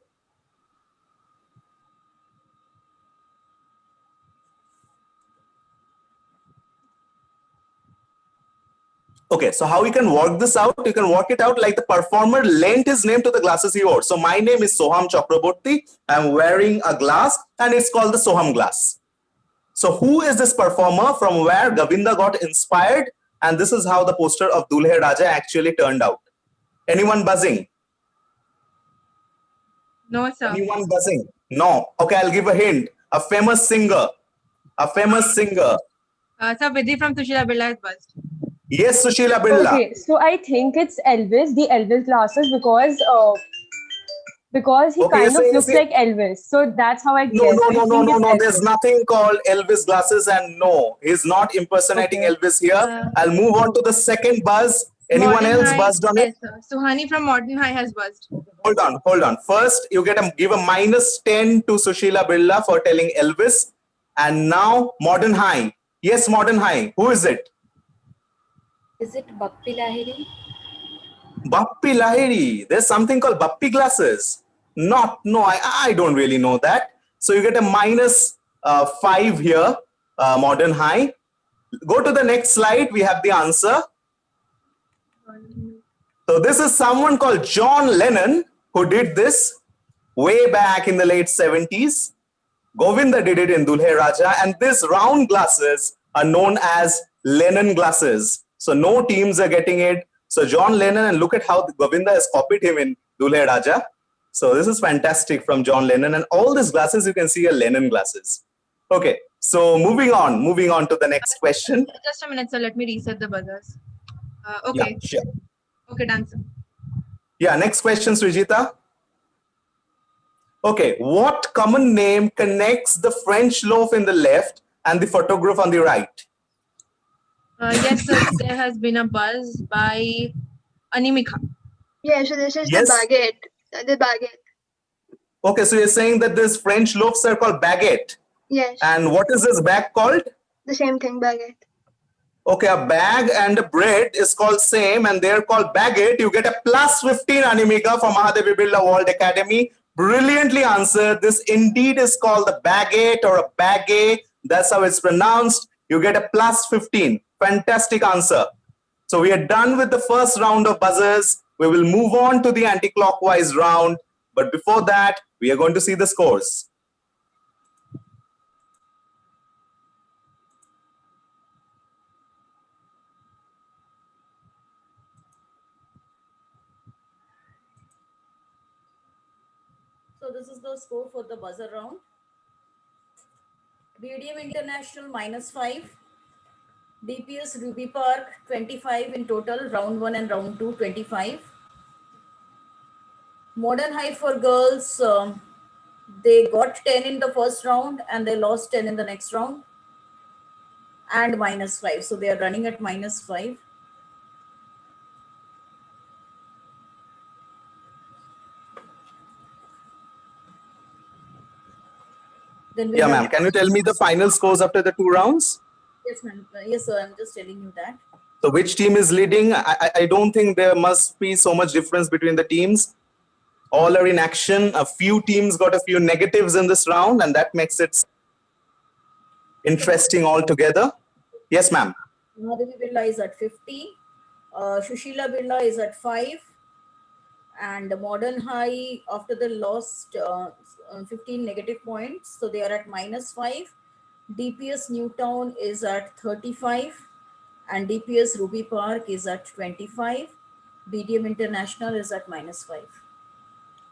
Okay, so how you can work this out? You can work it out like the performer lent his name to the glasses he wore. So my name is Soham Chakraborty. I'm wearing a glass and it's called the Soham glass. So who is this performer, from where Govinda got inspired? And this is how the poster of Dulhe Raja actually turned out. Anyone buzzing? No, sir. Anyone buzzing? No. Okay, I'll give a hint. A famous singer. A famous singer. Sir, Vidhi from Sushila Birla is buzzed. Yes, Sushila Birla. Okay, so I think it's Elvis, the Elvis glasses, because he kind of looks like Elvis. So that's how I guess. No. There's nothing called Elvis glasses, and no, he's not impersonating Elvis here. I'll move on to the second buzz. Anyone Modern else High, buzzed on it? Yes, sir. Suhani from Modern High has buzzed. Hold on. First, you give a minus 10 to Sushila Birla for telling Elvis. And now, Modern High. Yes, Modern High. Who is it? Is it Bappi Lahiri? Bappi Lahiri. There's something called Bappi glasses. No, I don't really know that. So you get a minus 5 here, Modern High. Go to the next slide. We have the answer. So this is someone called John Lennon who did this way back in the late 70s. Govinda did it in Dulhe Raja, and these round glasses are known as Lennon glasses. So no teams are getting it. So John Lennon, and look at how Govinda has copied him in Dulhe Raja. So this is fantastic from John Lennon, and all these glasses you can see are Lennon glasses. Okay, so moving on to the next question. Just a minute, sir. Let me reset the buzzers. Okay. Yeah, sure. Okay, done, sir. Yeah, next question, Srijita. Okay, what common name connects the French loaf in the left and the photograph on the right? Yes, sir. There has been a buzz by Animika. Yeah, so this is Yes. the baguette. The baguette. Okay, so you're saying that this French loaves are called baguette. Yes. And what is this bag called? The same thing, baguette. Okay, a bag and a bread is called same, and they're called baguette. You get a plus 15, Animika, from Mahadevi Birla World Academy. Brilliantly answered. This indeed is called the baguette or a baguette. That's how it's pronounced. You get a plus 15. Fantastic answer. So we are done with the first round of buzzers. We will move on to the anti-clockwise round. But before that, we are going to see the scores. So this is the score for the buzzer round. BDM International -5. DPS Ruby Park 25 in total, round 1 and round 2 25. Modern High for girls, they got 10 in the first round and they lost 10 in the next round, and -5. So they are running at -5. Then we Yeah, have- ma'am. Can you tell me the final scores after the 2 rounds? Yes, ma'am. Yes, sir. I'm just telling you that. So which team is leading? I don't think there must be so much difference between the teams. All are in action. A few teams got a few negatives in this round, and that makes it interesting altogether. Yes, ma'am. Mahadevi Birla is at 50. Shushila Birla is at 5. And the Modern High, after the lost 15 negative points, so they are at -5. DPS Newtown is at 35. And DPS Ruby Park is at 25. BDM International is at -5.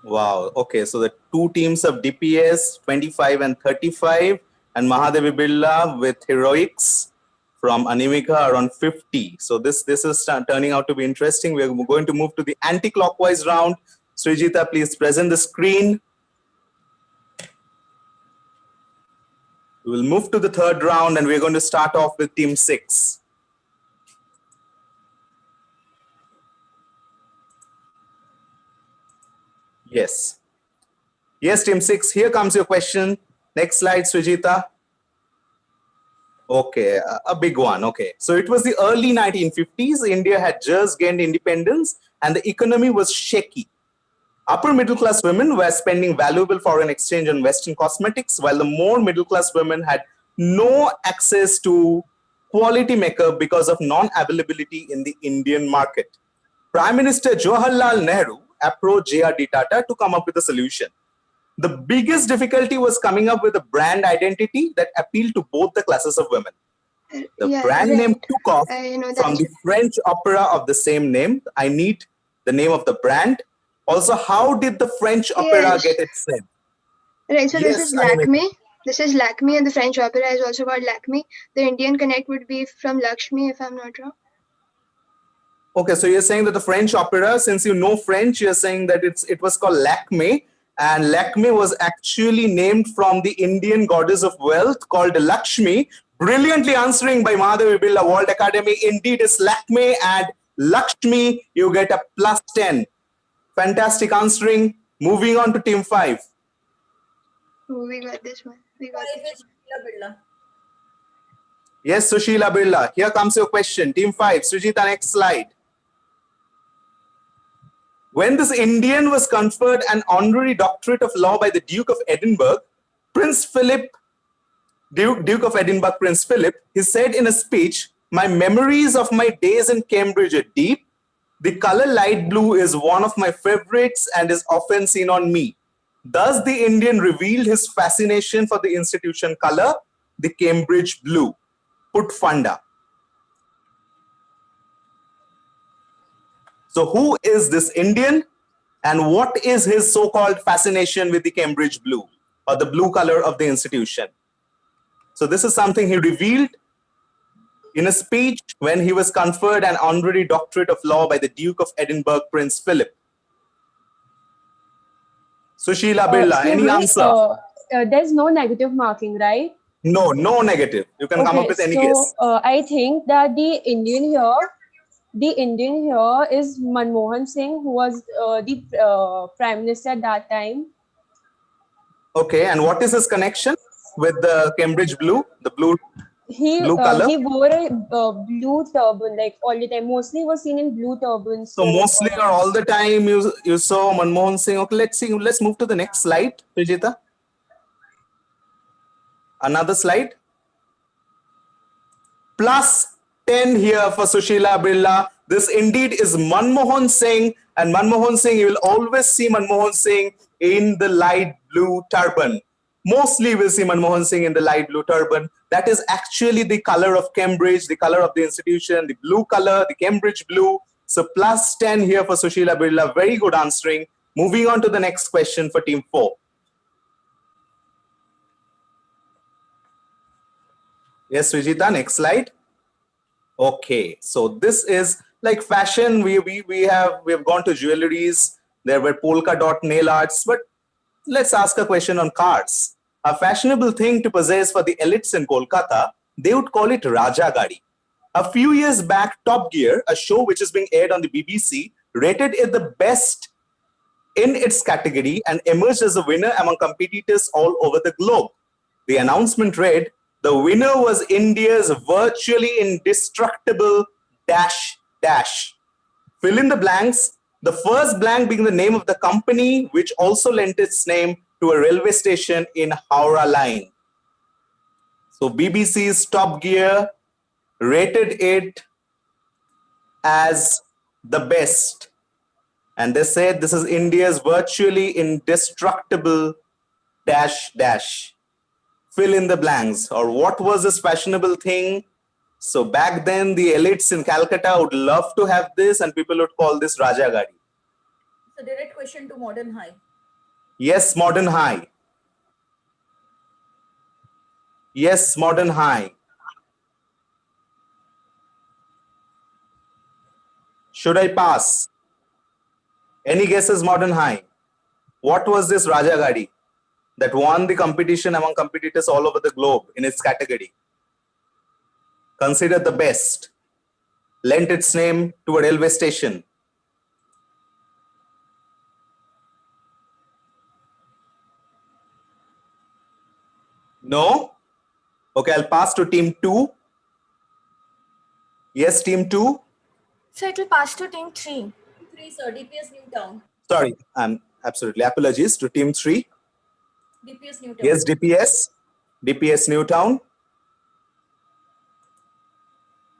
Wow. Okay. So the two teams of DPS 25 and 35 and Mahadevi Birla with Heroics from Animika are on 50. So this is turning out to be interesting. We're going to move to the anti-clockwise round. Srijita, please present the screen. We will move to the third round and we're going to start off with team 6. Yes. Yes, team 6, here comes your question. Next slide, Srijita. Okay, a big one. Okay, so it was the early 1950s. India had just gained independence and the economy was shaky. Upper middle class women were spending valuable foreign exchange on Western cosmetics, while the more middle class women had no access to quality makeup because of non-availability in the Indian market. Prime Minister Jawaharlal Nehru approached JRD Tata to come up with a solution. The biggest difficulty was coming up with a brand identity that appealed to both the classes of women. The brand name took off from the French opera of the same name. I need the name of the brand. Also, how did the French opera get its name? Right, so this Yes, is Lakme. This is Lakme, and the French opera is also called Lakme. The Indian connect would be from Lakshmi, if I'm not wrong. Okay, so you're saying that the French opera, since you know French, you're saying that it was called Lakme, and Lakme was actually named from the Indian goddess of wealth called Lakshmi. Brilliantly answering by Mahadevi Birla World Academy. Indeed, it's Lakme and Lakshmi. You get a +10. Fantastic answering. Moving on to team 5. Oh, we got this one. We got this one. Yes, Sushila Birla. Here comes your question. Team 5. Sujita, next slide. When this Indian was conferred an honorary doctorate of law by the Duke of Edinburgh, Prince Philip, Duke of Edinburgh, Prince Philip, he said in a speech, "My memories of my days in Cambridge are deep. The color light blue is one of my favorites and is often seen on me." Thus, the Indian revealed his fascination for the institution color, the Cambridge blue. Put Funda. So who is this Indian and what is his so-called fascination with the Cambridge blue or the blue color of the institution? So this is something he revealed in a speech when he was conferred an honorary doctorate of law by the Duke of Edinburgh, Prince Philip. Sushila Birla, any answer? There's no negative marking, right? No, no negative. You can come up with any guess. I think that the Indian here is Manmohan Singh, who was the prime minister at that time. Okay, and what is his connection with the Cambridge blue, the blue color? He wore a blue turban like all the time. Mostly was seen in blue turbans. So mostly or all the time you saw Manmohan Singh. Okay, let's move to the next slide, Vijita. Another slide. +10 here for Sushila Birla. This indeed is Manmohan Singh, and Manmohan Singh, you will always see Manmohan Singh in the light blue turban. Mostly you will see Manmohan Singh in the light blue turban. That is actually the color of Cambridge, the color of the institution, the blue color, the Cambridge blue. So +10 here for Sushila Birla. Very good answering. Moving on to the next question for team 4. Yes, Vijita, next slide. Okay, so this is like fashion. We have gone to jewelries. There were polka dot nail arts, but let's ask a question on cars. A fashionable thing to possess for the elites in Kolkata, they would call it Raja Gadi. A few years back, Top Gear, a show which is being aired on the BBC, rated it the best in its category and emerged as a winner among competitors all over the globe. The announcement read, the winner was India's virtually indestructible dash dash. Fill in the blanks. The first blank being the name of the company which also lent its name to a railway station in Howrah line. So BBC's Top Gear rated it as the best. And they said this is India's virtually indestructible dash dash. Fill in the blanks. Or what was this fashionable thing? So back then, the elites in Calcutta would love to have this, and people would call this Raja Gadi. So direct question to Modern High. Yes, Modern High. Yes, Modern High. Should I pass? Any guesses, Modern High? What was this Raja Gadi that won the competition among competitors all over the globe in its category? Considered the best. Lent its name to a railway station. No? Okay, I'll pass to team 2. Yes, team 2. So it will pass to team 3. 3, sir. DPS Newtown. Sorry, absolutely. Apologies to team 3. DPS Newtown. Yes, DPS. DPS Newtown.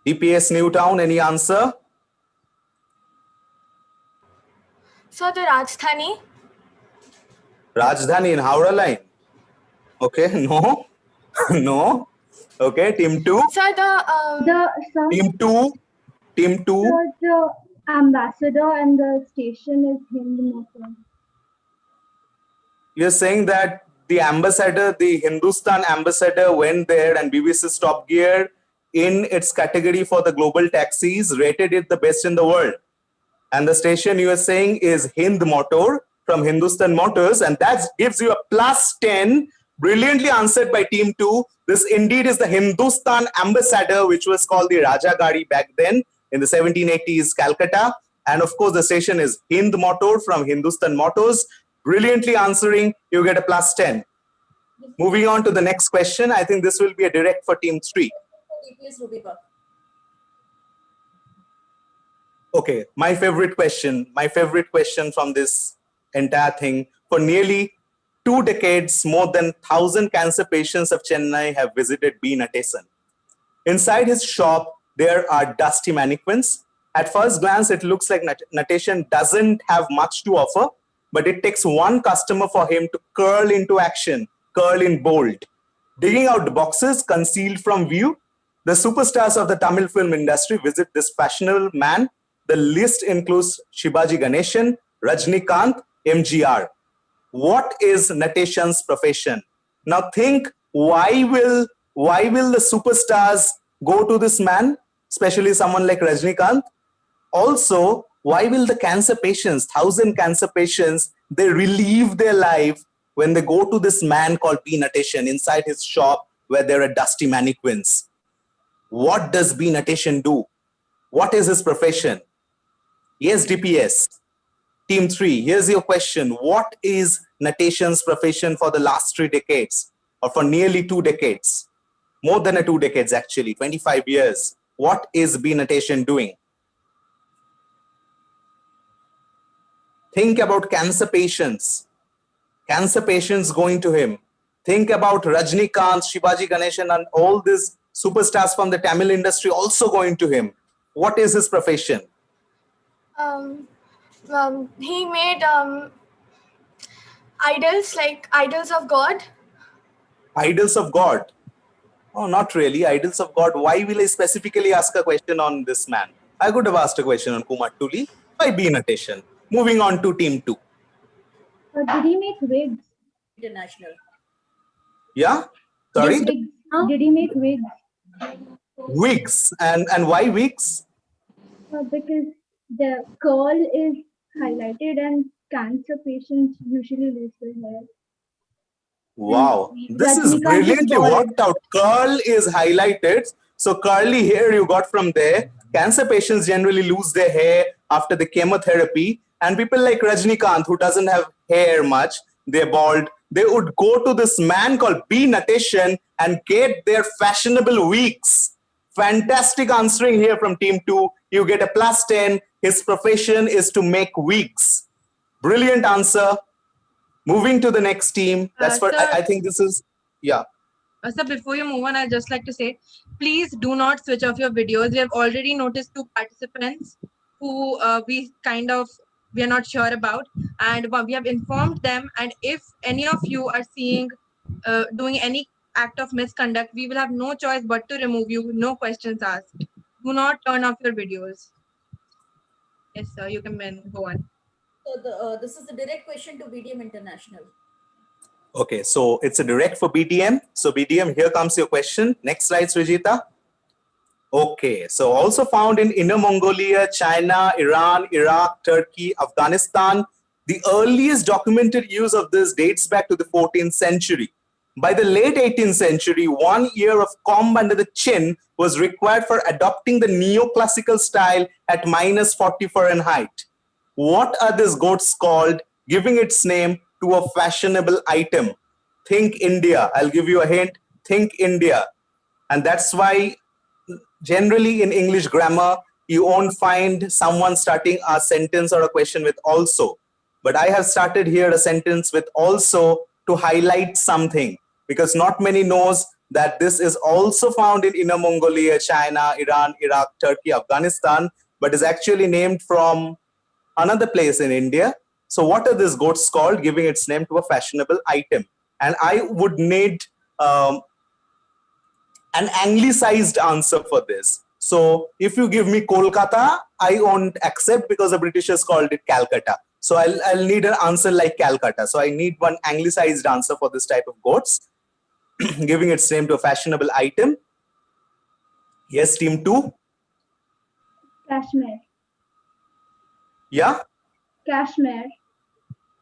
DPS Newtown, any answer? So the Rajdhani. Rajdhani in Howrah line. Okay, no. No. Okay, team 2. So Team 2. Team 2. So the ambassador and the station is Hind Motor. You're saying that the ambassador, the Hindustan ambassador went there and BBC Top Gear in its category for the global taxis rated it the best in the world. And the station you are saying is Hind Motor from Hindustan Motors, and that gives you a +10. Brilliantly answered by team 2. This indeed is the Hindustan ambassador, which was called the Raja Gadi back then in the 1780s Calcutta. And of course, the station is Hind Motor from Hindustan Motors. Brilliantly answering, you get a +10. Moving on to the next question. I think this will be a direct for team 3. DPS Ruby Park. Okay, my favorite question from this entire thing. For nearly 2 decades, more than 1,000 cancer patients of Chennai have visited B. Natesan. Inside his shop, there are dusty mannequins. At first glance, it looks like Natesan doesn't have much to offer, but it takes one customer for him to curl into action, curl in bold. Digging out the boxes concealed from view, the superstars of the Tamil film industry visit this fashionable man. The list includes Shivaji Ganeshan, Rajnikant, MGR. What is Natesan's profession? Now think, why will the superstars go to this man, especially someone like Rajnikant? Also, why will the cancer patients, 1,000 cancer patients, they relieve their life when they go to this man called B. Natesan inside his shop where there are dusty mannequins? What does B. Natesan do? What is his profession? Yes, DPS. Team 3, here's your question. What is Natesan's profession for the last 3 decades or for nearly 2 decades? More than 2 decades actually, 25 years. What is B. Natesan doing? Think about cancer patients going to him. Think about Rajnikant, Shivaji Ganeshan and all these superstars from the Tamil industry also going to him. What is his profession? He made idols, like idols of God. Idols of God? Oh, not really. Idols of God. Why will I specifically ask a question on this man? I could have asked a question on Kumar Tuli. Why B. Natesan? Moving on to team 2. Did he make wigs? International. Yeah? Sorry? Did he make wigs? Wigs. And why wigs? Because the curl is highlighted and cancer patients usually lose their hair. Wow. This is Rajnikant is brilliantly bald. worked out. Curl is highlighted. So curly hair you got from there. Cancer patients generally lose their hair after the chemotherapy. And people like Rajnikant, who doesn't have hair much, they're bald, they would go to this man called B. Natesan and get their fashionable wigs Fantastic answering here from team 2. You get a +10. His profession is to make wigs. Brilliant answer. Moving to the next team. That's for, Sir, I think this is, yeah. Sir, before you move on, I'd just like to say, please do not switch off your videos. We have already noticed 2 participants who we are not sure about, and we have informed them. And if any of you are seeing doing any act of misconduct, we will have no choice but to remove you. No questions asked. Do not turn off your videos. Yes, sir. You can go on. So this is a direct question to BDM International. Okay, so it's a direct for BDM. So BDM, here comes your question. Next slide, Srijita. Okay, so also found in Inner Mongolia, China, Iran, Iraq, Turkey, Afghanistan. The earliest documented use of this dates back to the 14th century. By the late 18th century, 1 year of comb under the chin was required for adopting the neoclassical style at -40 Fahrenheit. What are these goats called, giving its name to a fashionable item? Think India. I'll give you a hint. Think India. And that's why generally in English grammar, you won't find someone starting a sentence or a question with also. But I have started here a sentence with also to highlight something, because not many knows that this is also found in Inner Mongolia, China, Iran, Iraq, Turkey, Afghanistan, but is actually named from another place in India. So what are these goats called, giving its name to a fashionable item? And I would need an anglicized answer for this. So if you give me Kolkata, I won't accept because the Britishers called it Calcutta. So I'll need an answer like Calcutta. So I need one anglicized answer for this type of goats, giving its name to a fashionable item. Yes, team 2. Kashmir. Yeah? Kashmir.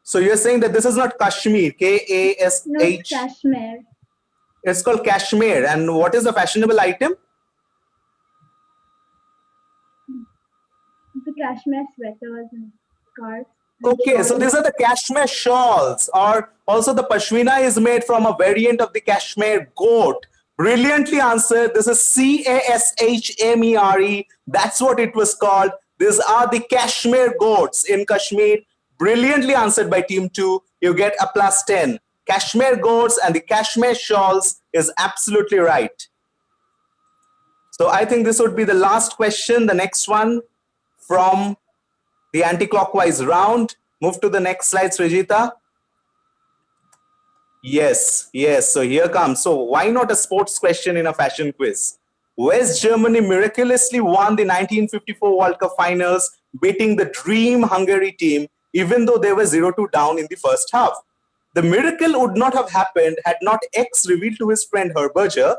So you're saying that this is not Kashmir, K-A-S-H. No, it's Kashmir. It's called Kashmir. And what is the fashionable item? The Kashmir sweaters and scarves. Okay, so these are the Kashmir shawls, or also the Pashmina is made from a variant of the Kashmir goat. Brilliantly answered. This is Kashmere. That's what it was called. These are the Kashmir goats in Kashmir. Brilliantly answered by team 2. You get a +10. Kashmir goats and the Kashmir shawls is absolutely right. So I think this would be the last question. The next one from the anti-clockwise round. Move to the next slide, Srijita. Yes. So here comes. So why not a sports question in a fashion quiz? West Germany miraculously won the 1954 World Cup finals, beating the Dream Hungary team, even though they were 0-2 down in the first half. The miracle would not have happened had not X revealed to his friend Herberger,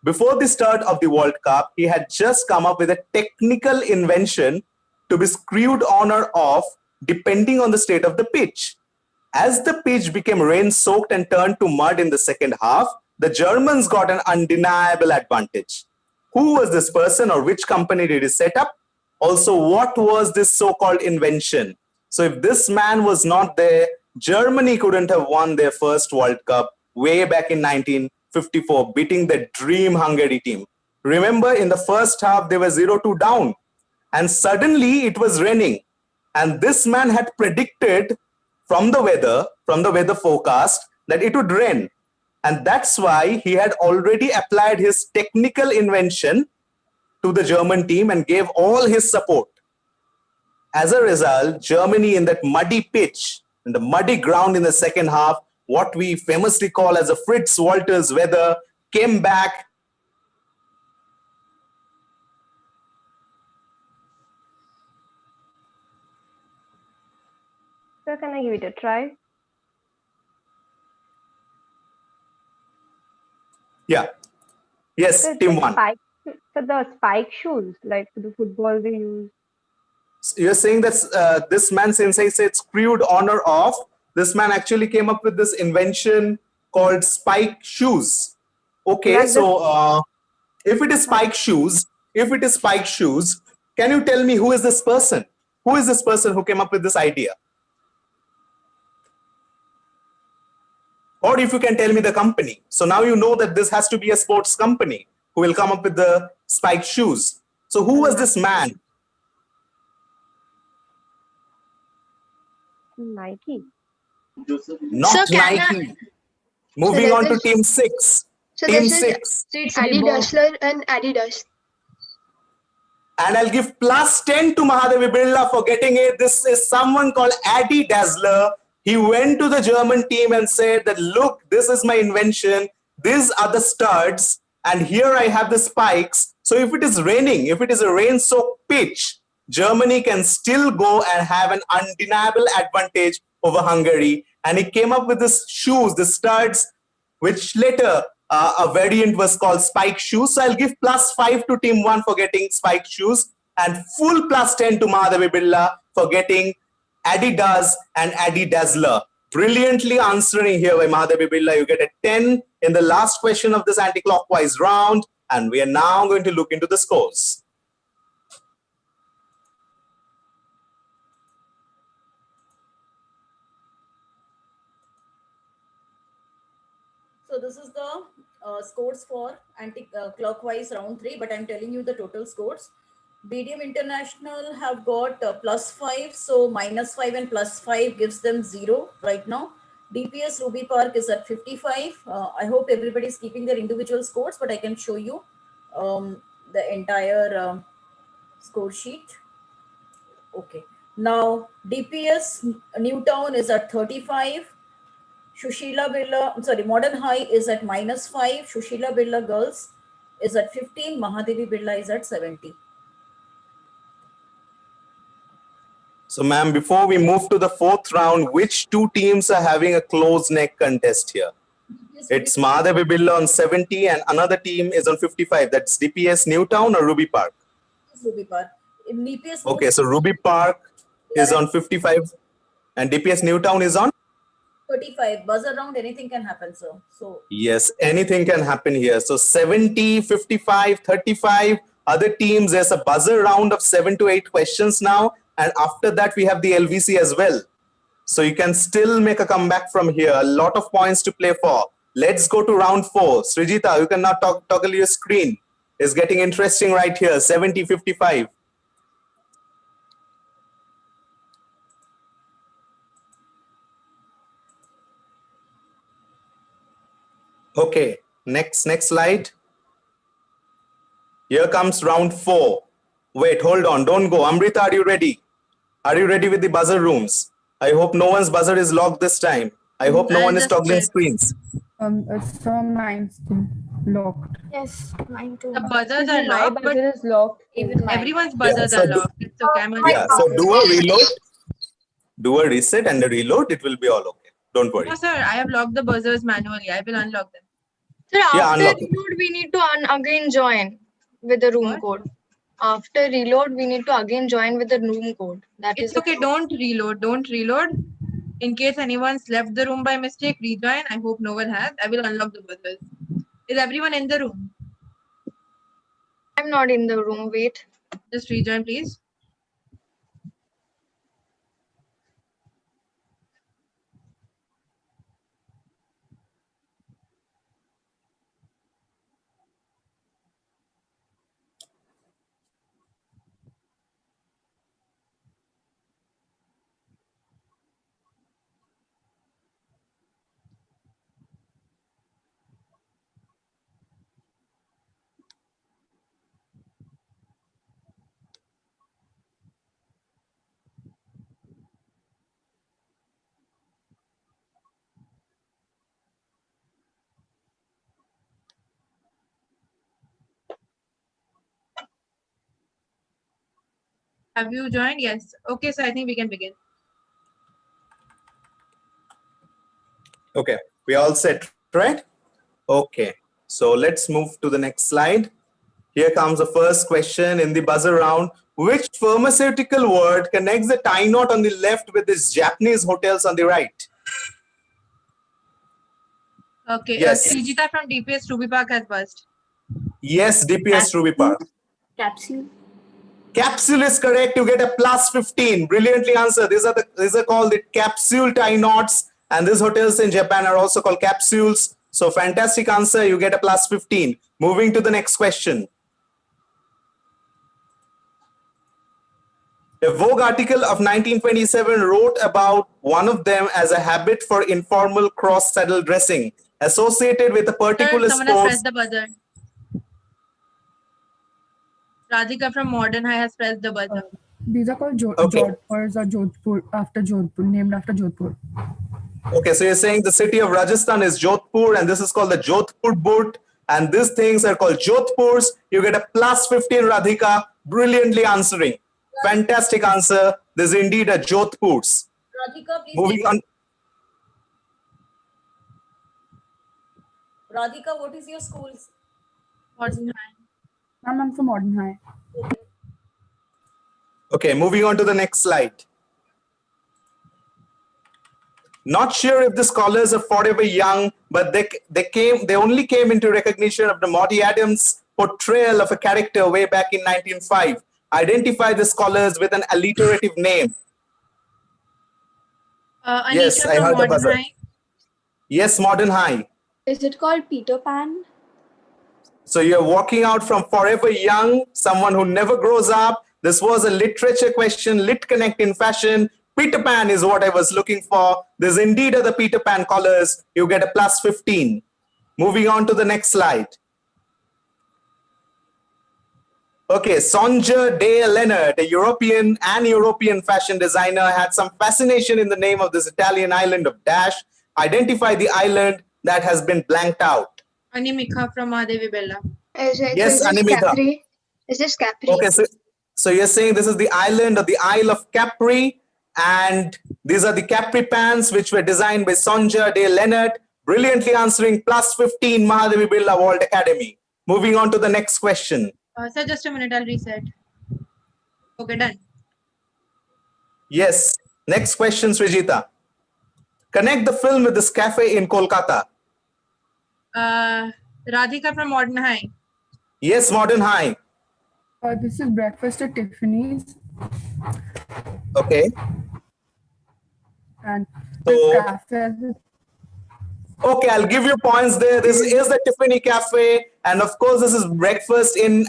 before the start of the World Cup, he had just come up with a technical invention to be screwed on or off depending on the state of the pitch. As the pitch became rain-soaked and turned to mud in the second half, the Germans got an undeniable advantage. Who was this person, or which company did he set up? Also, what was this so-called invention? So if this man was not there, Germany couldn't have won their first World Cup way back in 1954, beating the Dream Hungary team. Remember, in the first half, they were 0-2 down. And suddenly it was raining. And this man had predicted from the weather forecast, that it would rain. And that's why he had already applied his technical invention to the German team and gave all his support. As a result, Germany in that muddy pitch, in the muddy ground in the second half, what we famously call as a Fritz Walters weather, came back. Sir, can I give it a try? Yeah. Yes, Sir, team 1. So the spike shoes, like the football they use. You're saying that this man, since I said screwed on or off, this man actually came up with this invention called spike shoes. Okay, Like so if it is spike shoes, can you tell me who is this person? Who is this person who came up with this idea? Or if you can tell me the company. So now you know that this has to be a sports company who will come up with the spiked shoes. So who was this man? Nike. Not Sir, can I? Nike. Moving on to team 6. So Team this is 6. It's Adi Reebok. Dassler and Adidas. And I'll give plus 10 to Mahadevi Birla for getting it. This is someone called Adi Dassler. He went to the German team and said that, look, this is my invention. These are the studs. And here I have the spikes. So if it is raining, if it is a rain-soaked pitch, Germany can still go and have an undeniable advantage over Hungary. And he came up with these shoes, the studs, which later a variant was called spike shoes. So I'll give plus 5 to team 1 for getting spike shoes and full plus 10 to Mahadevi Birla for getting Adidas and Adi Dassler. Brilliantly answering here by Mahadevi Birla. You get a 10 in the last question of this anti-clockwise round. And we are now going to look into the scores. So this is the scores for anti-clockwise round 3, but I'm telling you the total scores. BDM International have got plus 5, so minus 5 and plus 5 gives them 0 right now. DPS Ruby Park is at 55. I hope everybody is keeping their individual scores, but I can show you the entire score sheet. Okay. Now DPS Newtown is at 35. Shushila Birla, I'm sorry, Modern High is at minus 5. Shushila Birla Girls is at 15. Mahadevi Birla is at 70. So, ma'am, before we move to the 4th round, which two teams are having a close neck contest here? It's Mahadevi Birla on 70 and another team is on 55. That's DPS Newtown or Ruby Park? Ruby Park. In DPS Okay, so Ruby Park is on 55 and DPS Newtown is on? 35. Buzzer round, anything can happen, sir. So Yes, anything can happen here. So 70, 55, 35. Other teams, there's a buzzer round of 7 to 8 questions now. And after that, we have the LVC as well. So you can still make a comeback from here. A lot of points to play for. Let's go to round 4. Srijita, you can now toggle your screen. It's getting interesting right here. 70, 55. Okay, next slide. Here comes round 4. Wait, hold on, don't go. Amrita, are you ready? Are you ready with the buzzer rooms? I hope no one's buzzer is locked this time. I hope no one is toggling screens. It's from mine still locked. Yes, mine too. The buzzers Even are my locked, but buzzer is locked. Even mine. everyone's buzzers are locked. It's okay. Yeah, so do a reload, do a reset and a reload. It will be all okay. Don't worry. No, sir, I have locked the buzzers manually. I will unlock them. Sir, Yeah, after unlock it. reload, we need to again join with the room code. After reload, we need to again join with the room code. That is It's okay. Don't reload. Don't reload. In case anyone's left the room by mistake, rejoin. I hope no one has. I will unlock the buzzers. Is everyone in the room? I'm not in the room. Wait. Just rejoin, please. Have you joined? Yes. Okay, so I think we can begin. Okay, we all set, right? Okay, so let's move to the next slide. Here comes the first question in the buzzer round. Which pharmaceutical word connects the tie knot on the left with this Japanese hotels on the right? Okay, Yes. Srijita from DPS Ruby Park has buzzed. Yes, DPS Ruby Park. Capsule. Capsule is correct. You get a plus 15. Brilliantly answered. These are called the capsule tie knots, and these hotels in Japan are also called capsules. So fantastic answer. You get a plus 15. Moving to the next question. A Vogue article of 1927 wrote about one of them as a habit for informal cross-saddle dressing associated with a particular Someone has sport. pressed the buzzer. Radhika from Modern High has pressed the buzzer. These are called Okay. Jodhpurs or Jodhpur after Jodhpur, named after Jodhpur. Okay, so you're saying the city of Rajasthan is Jodhpur and this is called the Jodhpur boot and these things are called Jodhpurs. You get a plus 15, Radhika, brilliantly answering. Fantastic answer. This is indeed a Jodhpurs. Radhika, please. Moving on. Radhika, what is your school? Modern High. I'm from Modern High. Okay, moving on to the next slide. Not sure if the scholars are forever young, but they only came into recognition of the Maudie Adams portrayal of a character way back in 1905. Identify the scholars with an alliterative name. Anisha Yes, I from heard the Modern buzzer. High. Yes, Modern High. Is it called Peter Pan? So you're walking out from forever young, someone who never grows up. This was a literature question, lit connect in fashion. Peter Pan is what I was looking for. This indeed are the Peter Pan colors. You get a plus 15. Moving on to the next slide. Okay, Sonja de Leonard, a European fashion designer, had some fascination in the name of this Italian island of Dash. Identify the island that has been blanked out. Animika from Mahadevi Bella. Yes, Animika. Capri? Is this Capri? Okay, so you're saying this is the island or the Isle of Capri, and these are the Capri pants which were designed by Sonja de Leonard, brilliantly answering plus 15 Mahadevi Birla World Academy. Moving on to the next question. Sir, just a minute, I'll reset. Okay, done. Yes, next question, Srijita. Connect the film with this cafe in Kolkata. Radhika from Modern High. Yes, Modern High. This is breakfast at Tiffany's. Okay. And So, the cafe. okay, I'll give you points there. This is the Tiffany Cafe, and of course, this is breakfast in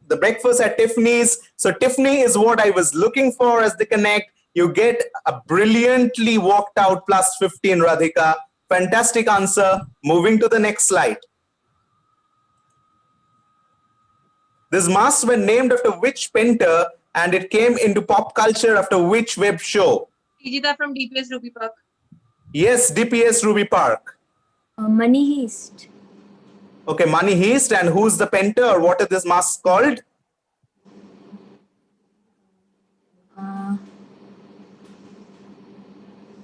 the breakfast at Tiffany's. So, Tiffany is what I was looking for as the connect. You get a brilliantly walked out plus 15, Radhika. Fantastic answer. Moving to the next slide. This masks were named after which painter, and it came into pop culture after which web show? Srijita from DPS Ruby Park. Yes, DPS Ruby Park. Money Heist. Okay, Money Heist, and who's the painter or what is this mask called?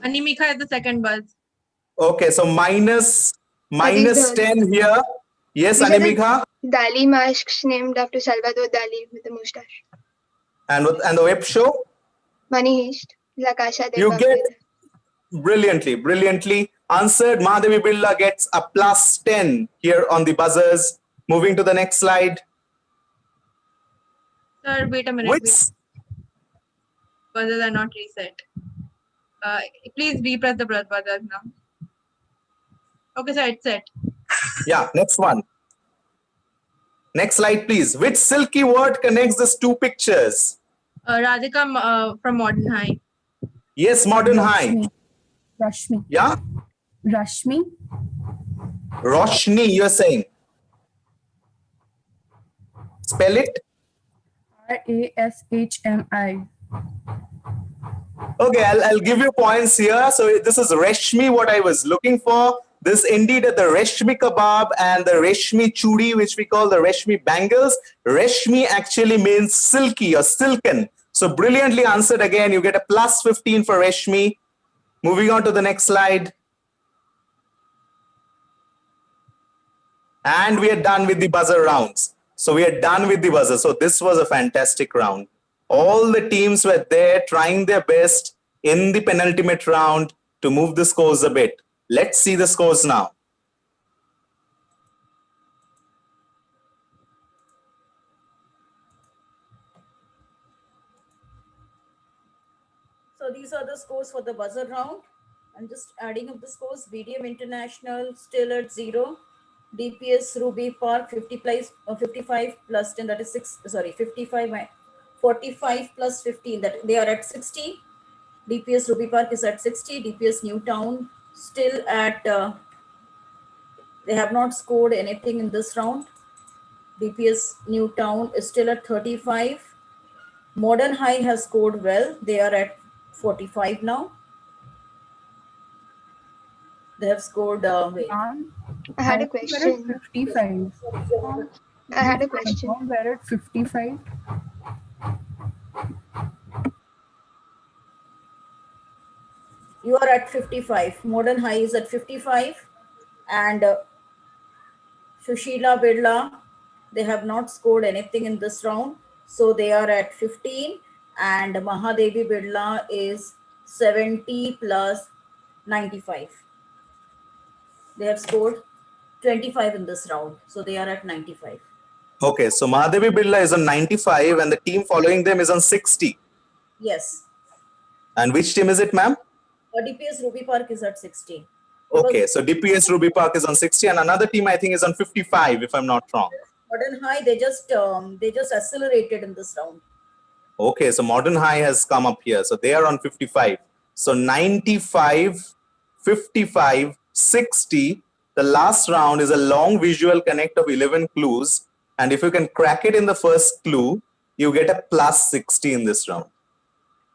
Animika at the second buzz. Okay, so minus 10 here. Yes, These are the Animika. Dali masks named after Salvador Dali with the mustache. And the web show? Money Heist. La Casa de You Papel. get brilliantly answered. Mahadevi Birla gets a plus 10 here on the buzzers. Moving to the next slide. Sir, wait a minute. Buzzers are not reset. Please repress the buzzers now. Okay, sir, it's set. Yeah, next one. Next slide, please. Which silky word connects these two pictures? Radhika from Modern High. Yes, Modern High. Rashmi. Yeah? Rashmi. Roshni, you're saying. Spell it. Rashmi. Okay, I'll give you points here. So this is Reshmi, what I was looking for. This indeed are the Reshmi kebab and the Reshmi chudi, which we call the Reshmi bangles. Reshmi actually means silky or silken. So brilliantly answered again. You get a plus 15 for Reshmi. Moving on to the next slide. And we are done with the buzzer rounds. So we are done with the buzzer. So this was a fantastic round. All the teams were there trying their best in the penultimate round to move the scores a bit. Let's see the scores now. So these are the scores for the buzzer round. I'm just adding up the scores. BDM International still at 0. DPS Ruby Park 55 plus 10, that is 6. Sorry, 55 45 plus 15, that they are at 60. DPS Ruby Park is at 60. DPS Newtown still at, they have not scored anything in this round. DPS Newtown is still at 35. Modern High has scored well. They are at 45 now. They have scored, wait. I had a We're at question. 55. I had a Just question. confirm we're at 55. You are at 55. Modern High is at 55. And Shushila Birla, they have not scored anything in this round. So they are at 15. And Mahadevi Birla is 70 plus 95. They have scored 25 in this round. So they are at 95. Okay, so Mahadevi Birla is on 95 and the team following them is on 60. Yes. And which team is it, ma'am? DPS Ruby Park is at 60. Okay, so DPS Ruby Park is on 60 and another team I think is on 55 if I'm not wrong. Modern High, they just accelerated in this round. Okay, so Modern High has come up here. So they are on 55. So 95, 55, 60. The last round is a long visual connect of 11 clues. And if you can crack it in the first clue, you get a plus 60 in this round.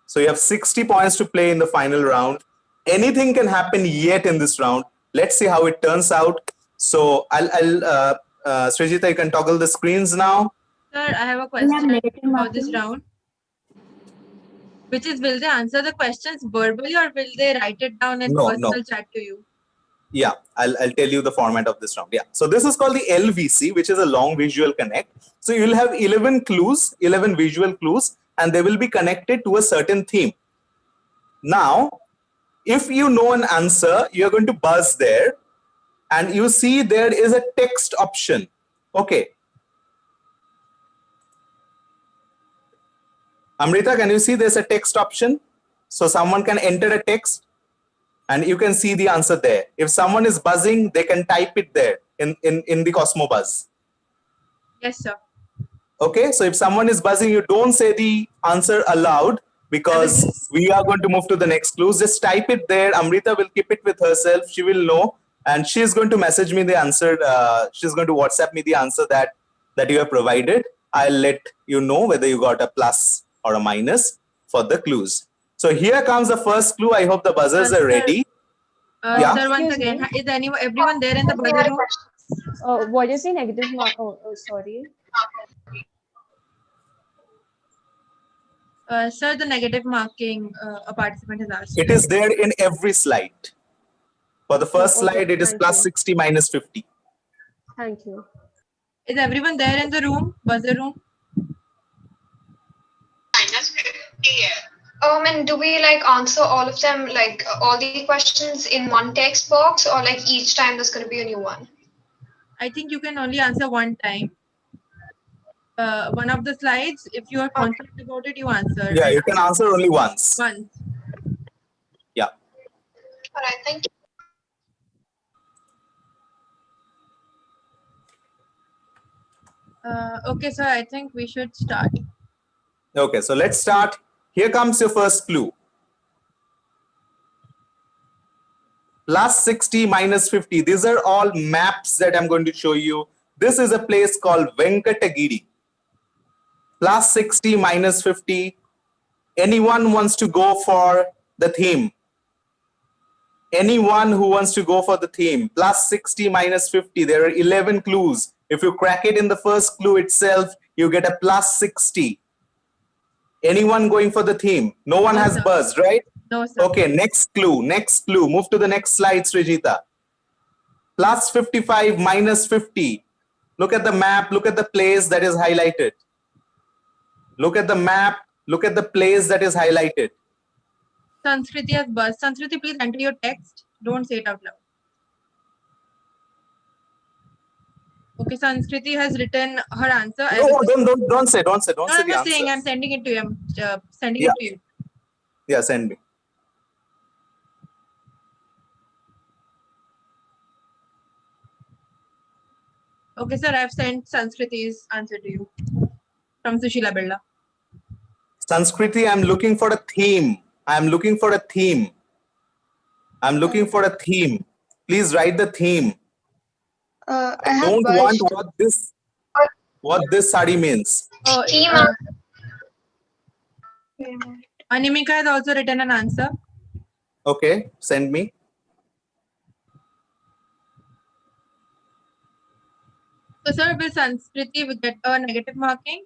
So you have 60 points to play in the final round. Anything can happen yet in this round. Let's see how it turns out. So Srijita, you can toggle the screens now. Sir, I have a question about this round. Which is, will they answer the questions verbally or will they write it down in personal chat to you? Yeah, I'll tell you the format of this round. Yeah, so this is called the LVC, which is a long visual connect. So you'll have 11 clues, 11 visual clues, and they will be connected to a certain theme. Now, if you know an answer, you're going to buzz there, and you see there is a text option. Okay. Amrita, can you see there's a text option? So someone can enter a text and you can see the answer there. If someone is buzzing, they can type it there in the Cosmo Buzz. Yes, sir. Okay, so if someone is buzzing, you don't say the answer aloud because we are going to move to the next clues. Just type it there. Amrita will keep it with herself. She will know and she's going to message me the answer. She's going to WhatsApp me the answer that you have provided. I'll let you know whether you got a plus or a minus for the clues. So here comes the first clue. I hope the buzzers are ready. Yeah. Sir, once again, is everyone there in the buzzer room? What is the negative mark? Oh, sorry. Sir, the negative marking a participant has asked. It is there in every slide. For the first okay, slide, it is plus 60 minus 50. Thank you. Is everyone there in the room, buzzer room? And do we like answer all of them, like all the questions in one text box, or like each time there's going to be a new one? I think you can only answer one time. One of the slides, if you are confident about it, you answer. Yeah, you can answer only once. Once. Yeah. All right, thank you. Okay, so I think we should start. Okay, so let's start. Here comes your first clue. Plus 60 minus 50. These are all maps that I'm going to show you. This is a place called Venkatagiri. Plus 60 minus 50. Anyone wants to go for the theme? Anyone who wants to go for the theme? Plus 60 minus 50. There are 11 clues. If you crack it in the first clue itself, you get a plus 60. Anyone going for the theme? No one has buzzed, right? No, sir. Okay, next clue. Next clue. Move to the next slide, Srijita. Plus 55 minus 50. Look at the map. Look at the place that is highlighted. Look at the map. Look at the place that is highlighted. Sanskriti has buzzed. Sanskriti, please enter your text. Don't say it out loud. Okay, Sanskriti has written her answer. No, don't say. Don't say No, the I'm just answer. saying. I'm sending it to you. I'm sending it to you. Yeah, send me. Okay, sir. I've sent Sanskriti's answer to you from Sushila Birla. Sanskriti, I'm looking for a theme. I'm looking for a theme. I'm looking for a theme. Please write the theme. I I have don't want buzzed. what this sari means. Oh, Theme. Animika has also written an answer. Okay, send me. So, sir, will Sanskriti get a negative marking?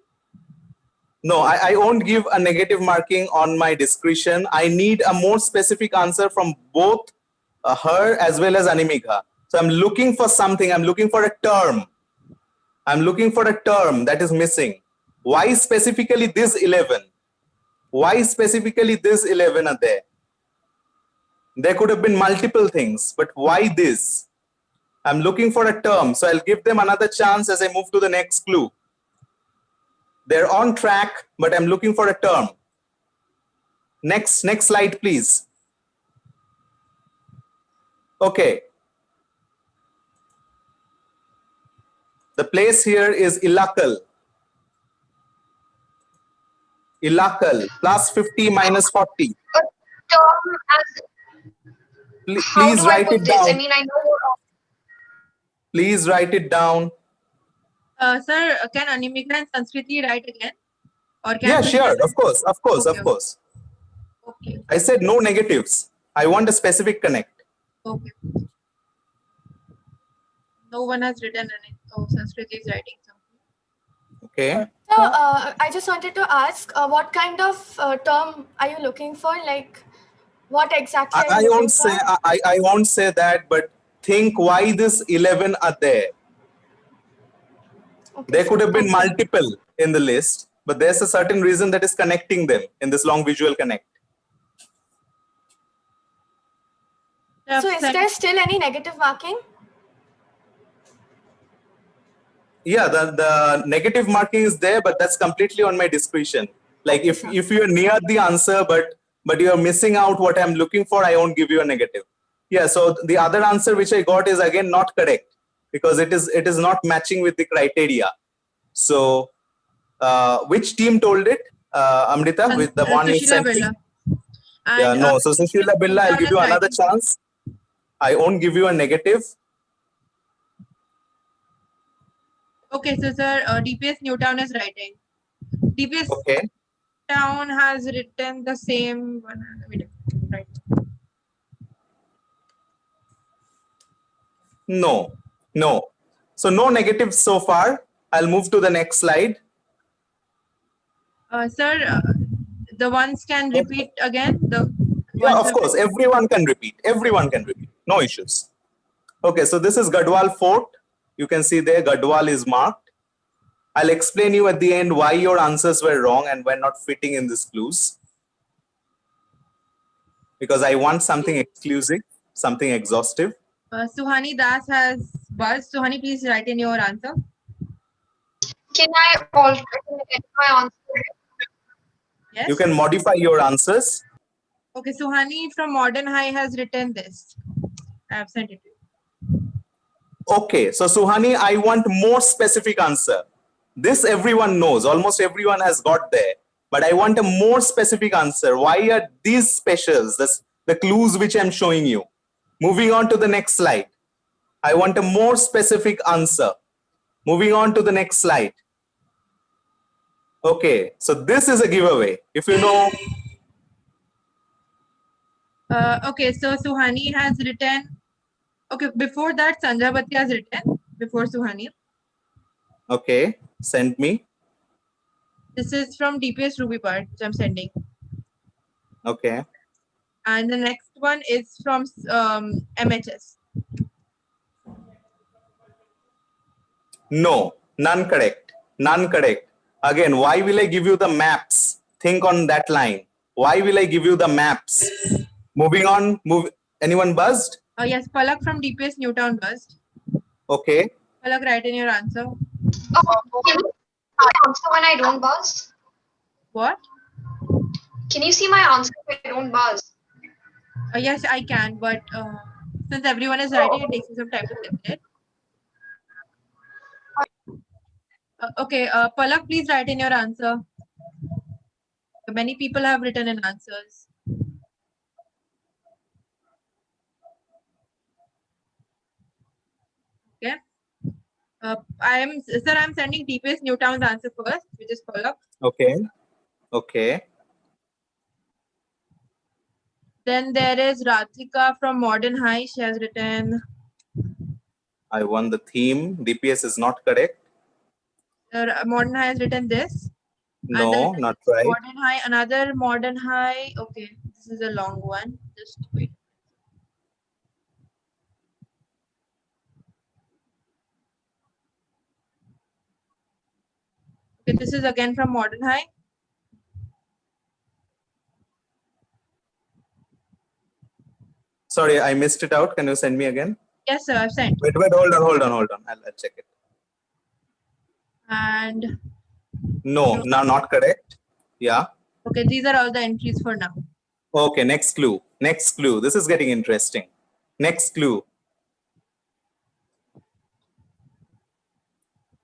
No, I won't give a negative marking on my discretion. I need a more specific answer from both her as well as Animika. So I'm looking for something. I'm looking for a term. I'm looking for a term that is missing. Why specifically this 11? Why specifically this 11 are there? There could have been multiple things, but why this? I'm looking for a term, so I'll give them another chance as I move to the next clue. They're on track, but I'm looking for a term. Next slide, please. Okay. The place here is Ilakal. Ilakal, plus 50 minus 40. Term as how Please do I write put it this? I down. mean, I know. Please write it down. Sir, can Animika and Sanskriti write again? Or can Yeah, sure. Of course. Okay. Okay. I said no negatives. I want a specific connect. Okay. No one has written anything. Oh, Sanskriti is writing something. Okay. So, I just wanted to ask, what kind of term are you looking for? Like, what exactly are I you looking won't for? say I won't say that, but think why this 11 are there. Okay, There could have been thank you. multiple in the list, but there's a certain reason that is connecting them in this long visual connect. So, is there still any negative marking? Yeah, the negative marking is there, but that's completely on my discretion. Like if you're near the answer, but you're missing out what I'm looking for, I won't give you a negative. Yeah, so the other answer which I got is again not correct because it is not matching with the criteria. So which team told it, Amrita, with the one you Sushila sent me? Birla. Yeah, And, no. So Sushila Birla, I'll give you another writing. chance. I won't give you a negative. Okay, so sir, DPS Newtown is writing. DPS Okay. Town has written the same one. Right. No. So no negatives so far. I'll move to the next slide. Sir, the ones can repeat again. Yeah, of course. Everyone can repeat. No issues. Okay, so this is Gadwal Fort. You can see there Gadwal is marked. I'll explain you at the end why your answers were wrong and were not fitting in these clues. Because I want something exclusive, something exhaustive. Suhani Das has buzzed. Suhani, please write in your answer. Can I alter my answer? Yes. You can modify your answers. Okay, Suhani from Modern High has written this. I have sent it to you. Okay, so Suhani, I want more specific answer. This everyone knows, almost everyone has got there. But I want a more specific answer. Why are these specials, the clues which I'm showing you? Moving on to the next slide. I want a more specific answer. Moving on to the next slide. Okay, so this is a giveaway. If you know. Okay, so Suhani has written. Okay, before that, Sanjabati has written before Suhani. Okay, send me. This is from DPS Ruby part, which I'm sending. Okay. And the next one is from MHS. No, none correct. None correct. Again, why will I give you the maps? Think on that line. Why will I give you the maps? Moving on. Anyone buzzed? Yes, Palak from DPS Newtown buzzed. Okay. Palak, write in your answer. Can you see my answer when I don't buzz? What? Can you see my answer when I don't buzz? Yes, I can, but since everyone is writing, it takes me some time to get it. Okay, Palak, please write in your answer. Many people have written in answers. Okay. I'm sending DPS Newtown's answer first. We just follow up. Okay. Okay. Then there is Radhika from Modern High. She has written. I won the theme. DPS is not correct. Modern High has written this. No, not right. Modern High, another Modern High. Okay, this is a long one. Just wait. Okay, this is again from Modern High. Sorry, I missed it out. Can you send me again? Yes, sir, I've sent. Wait, hold on. I'll check it. And no, not correct. Yeah. Okay, these are all the entries for now. Okay, next clue. Next clue. This is getting interesting. Next clue.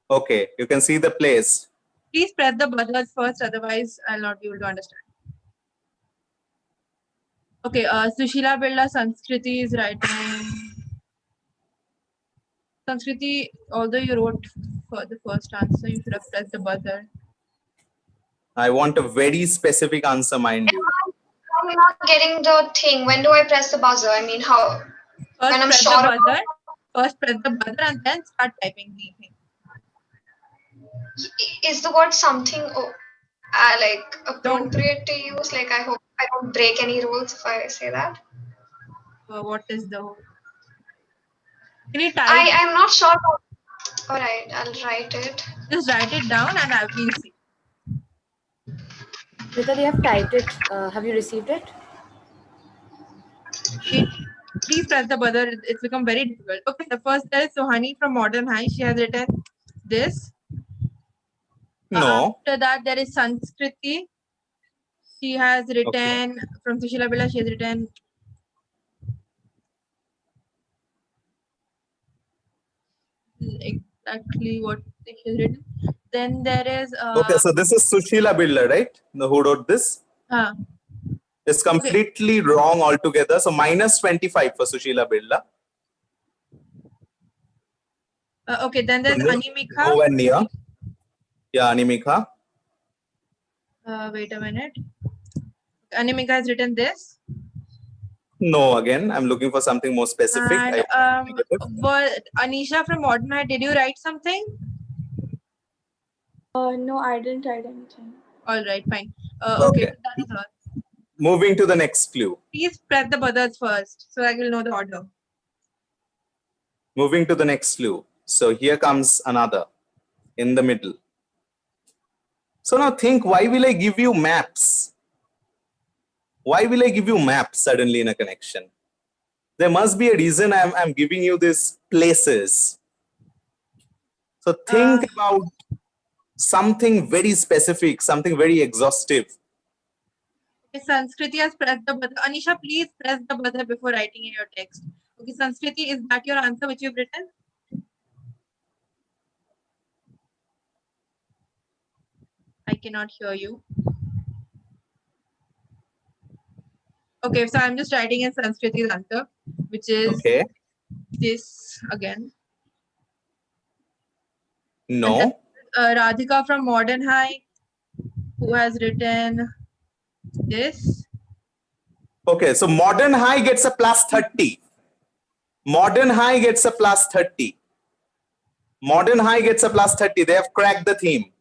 Okay, you can see the place. Please press the buzzers first, otherwise I'll not be able to understand. Okay, Sushila Birla Sanskriti is writing. Sanskriti, although you wrote for the first answer, you should have pressed the buzzer. I want a very specific answer, mind you. I'm not getting the thing. When do I press the buzzer? I mean, how? First when I'm press sure the buzzer. First press the buzzer and then start typing the thing. Is the word something like appropriate to use? Like, I hope I don't break any rules if I say that. What is the? Can you type? I'm not sure. All right, I'll write it. Just write it down and I will see. Rita, they have typed it. Have you received it? Please press the buzzer. It's become very difficult. Okay, the first there is Sohani from Modern High. She has written this. No. After that, there is Sanskriti. She has written from Sushila Birla. She has written exactly what she has written. Then there is. Okay, so this is Sushila Birla, right? Who wrote this? It's completely wrong altogether. So minus 25 for Sushila Birla. Okay, then there's Animika. Nowhere near. Yeah, Animika. Wait a minute. Animika has written this. No, again, I'm looking for something more specific. And Anisha from Modern High, did you write something? No, I didn't write anything. All right, fine. Okay, that is all. Moving to the next clue. Please press the buzzers first, so I will know the order. Moving to the next clue. So here comes another in the middle. So now think, why will I give you maps? Why will I give you maps suddenly in a connection? There must be a reason I'm giving you these places. So think about something very specific, something very exhaustive. Okay, Sanskriti has pressed the buzzer. Anisha, please press the buzzer before writing in your text. Okay, Sanskriti, is that your answer which you've written? I cannot hear you. Okay, so I'm just writing in Sanskriti's answer, which is this again. No. Radhika from Modern High, who has written this. Okay, so Modern High gets a plus 30. Modern High gets a plus 30. Modern High gets a plus 30. They have cracked the theme.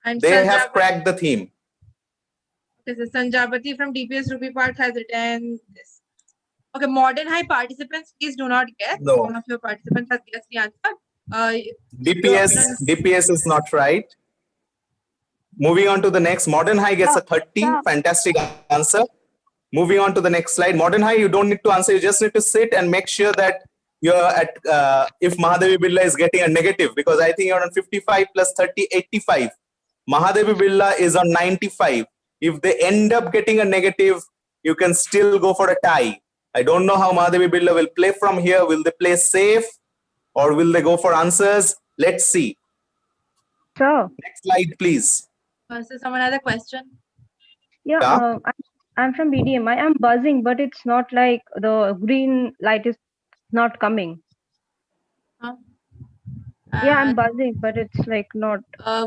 And they have cracked the theme. Okay, so Sanjabati from DPS Ruby Park has written this. Okay, Modern High participants, please do not guess. No. One of your participants has guessed the answer. DPS is not right. Moving on to the next. Modern High gets a 30. Fantastic answer. Moving on to the next slide. Modern High, you don't need to answer. You just need to sit and make sure that you're at, if Mahadevi Birla is getting a negative, because I think you're on 55 plus 30, 85. Mahadevi Birla is on 95. If they end up getting a negative, you can still go for a tie. I don't know how Mahadevi Birla will play from here. Will they play safe or will they go for answers? Let's see. Sir. Next slide, please. So someone has a question? Yeah, Yeah. I'm from BDM. I am buzzing, but it's not like the green light is not coming. Huh? Yeah, I'm And buzzing, but it's like not.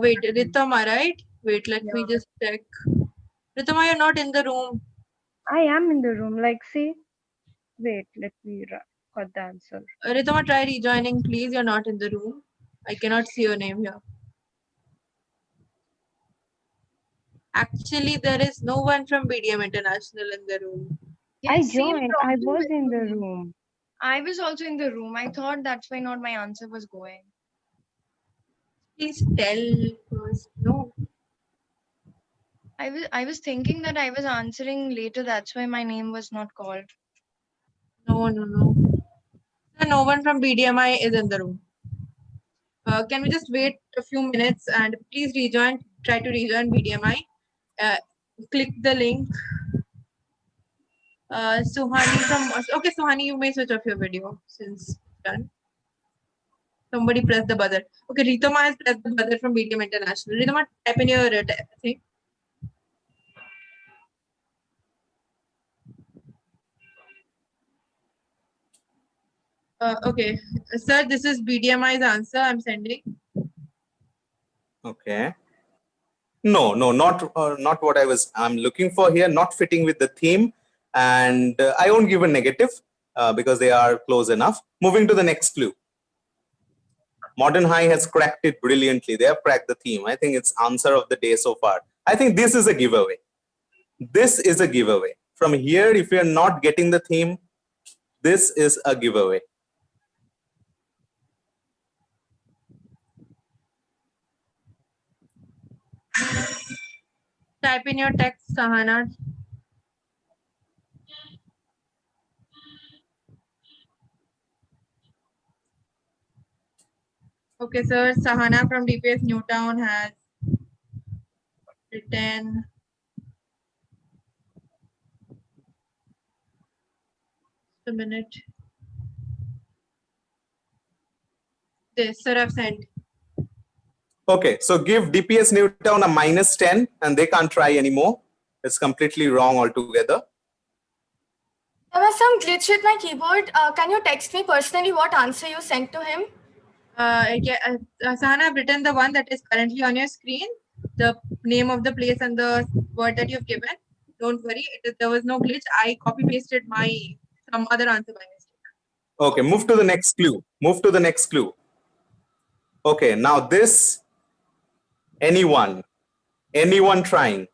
wait, Ritama, right? Wait, let me Yeah. just check. Ritama, you're not in the room. I am in the room. Like, see. Wait, let me cut the answer. Ritama, try rejoining, please. You're not in the room. I cannot see your name here. Actually, there is no one from BDM International in the room. I Yes, same joined. I problem was in with the me. room. I was also in the room. I thought that's why not my answer was going. Please tell first. No. I was thinking that I was answering later. That's why my name was not called. No. No one from BDMI is in the room. Can we just wait a few minutes and please rejoin? Try to rejoin BDMI. Click the link. Suhani from okay, Suhani, you may switch off your video since done. Somebody press the buzzer. Okay, Ritama has pressed the buzzer from BDM International. Ritama, type in your thing. Okay, sir, this is BDMI's answer. I'm sending. Okay. No, not what I'm looking for here. Not fitting with the theme, and I won't give a negative because they are close enough. Moving to the next clue. Modern High has cracked it brilliantly. They have cracked the theme. I think it's answer of the day so far. I think this is a giveaway. This is a giveaway. From here, if you're not getting the theme, this is a giveaway. Type in your text, Sahana. Okay, sir. Sahana from DPS Newtown has written a minute. This, sir, I've sent. Okay, so give DPS Newtown a -10 and they can't try anymore. It's completely wrong altogether. There was some glitch with my keyboard. Can you text me personally what answer you sent to him? Sahana, I've written the one that is currently on your screen, the name of the place and the word that you've given. Don't worry, there was no glitch. I copy pasted some other answer by mistake. Okay, move to the next clue. Move to the next clue. Okay, now this, anyone trying.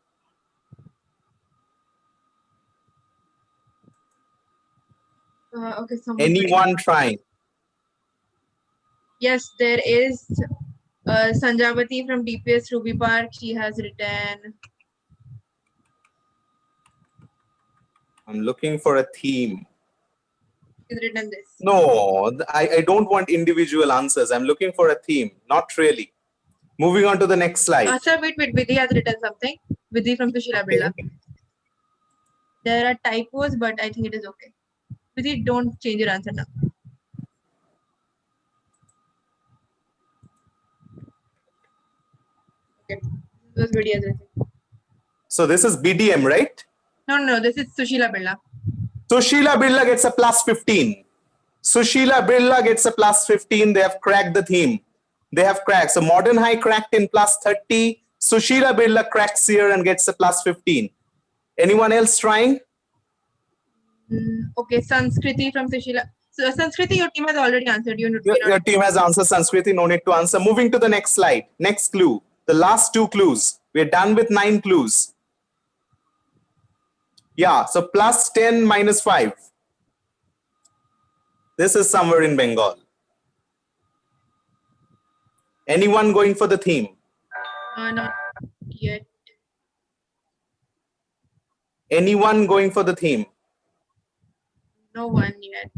Okay, Anyone trying. Yes, there is Sanjavati from DPS Ruby Park. She has written. I'm looking for a theme. She's written this. No, I don't want individual answers. I'm looking for a theme. Not really. Moving on to the next slide. Sir, wait. Vidhi has written something. Vidhi from Sushila Birla. There are typos, but I think it is okay. Vidhi, don't change your answer now. Okay. This was Vidhi has written. So this is BDM, right? No. This is Sushila Birla. Sushila Birla gets a +15. Sushila Birla gets a +15. They have cracked the theme. They have cracked. So Modern High cracked in +30. Sushila Birla cracks here and gets a +15. Anyone else trying? Okay, Sanskriti from Sushila. So, Sanskriti, your team has already answered. Your team has answered. Sanskriti, no need to answer. Moving to the next slide. Next clue. The last 2 clues. We're done with 9 clues. Yeah, so +10 -5. This is somewhere in Bengal. Anyone going for the theme? Not yet. Anyone going for the theme? No one yet.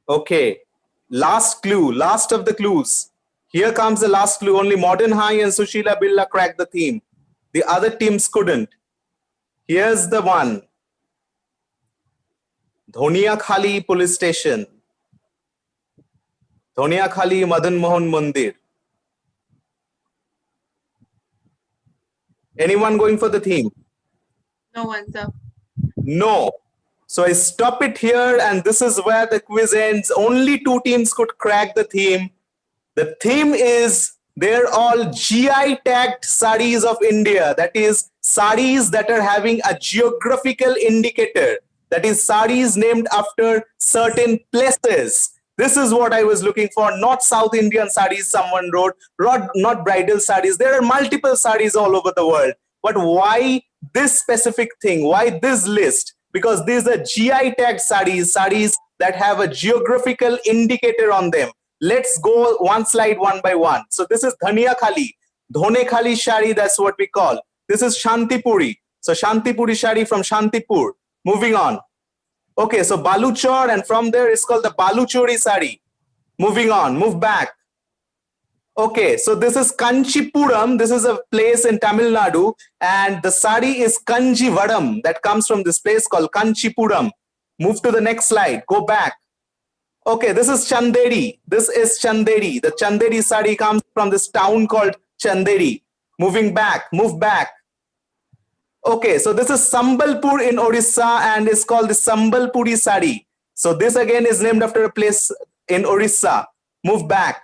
Okay. Last clue, last of the clues. Here comes the last clue. Only Modern High and Sushila Birla cracked the theme. The other teams couldn't. Here's the one. Dhoniya Khali Police Station. Dhoniya Khali Madan Mohan Mandir. Anyone going for the theme? No answer. No. So I stop it here, and this is where the quiz ends. Only 2 teams could crack the theme. The theme is they're all GI tagged sarees of India. That is sarees that are having a geographical indicator. That is sarees named after certain places. This is what I was looking for, not South Indian sarees someone wrote, not bridal sarees. There are multiple sarees all over the world. But why this specific thing? Why this list? Because these are GI tagged sarees that have a geographical indicator on them. Let's go one slide one by one. So this is Dhania Khali, Dhone Khali Shari, that's what we call. This is Shantipuri. So Shantipuri Shari from Shantipur. Moving on. Okay, so Baluchor, and from there it's called the Baluchori Sari. Moving on, move back. Okay, so this is Kanchipuram. This is a place in Tamil Nadu, and the sari is Kanjivaram. That comes from this place called Kanchipuram. Move to the next slide. Go back. Okay, this is Chanderi. This is Chanderi. The Chanderi sari comes from this town called Chanderi. Moving back, move back. Okay, so this is Sambalpur in Orissa, and it's called the Sambalpuri sari. So this again is named after a place in Orissa. Move back.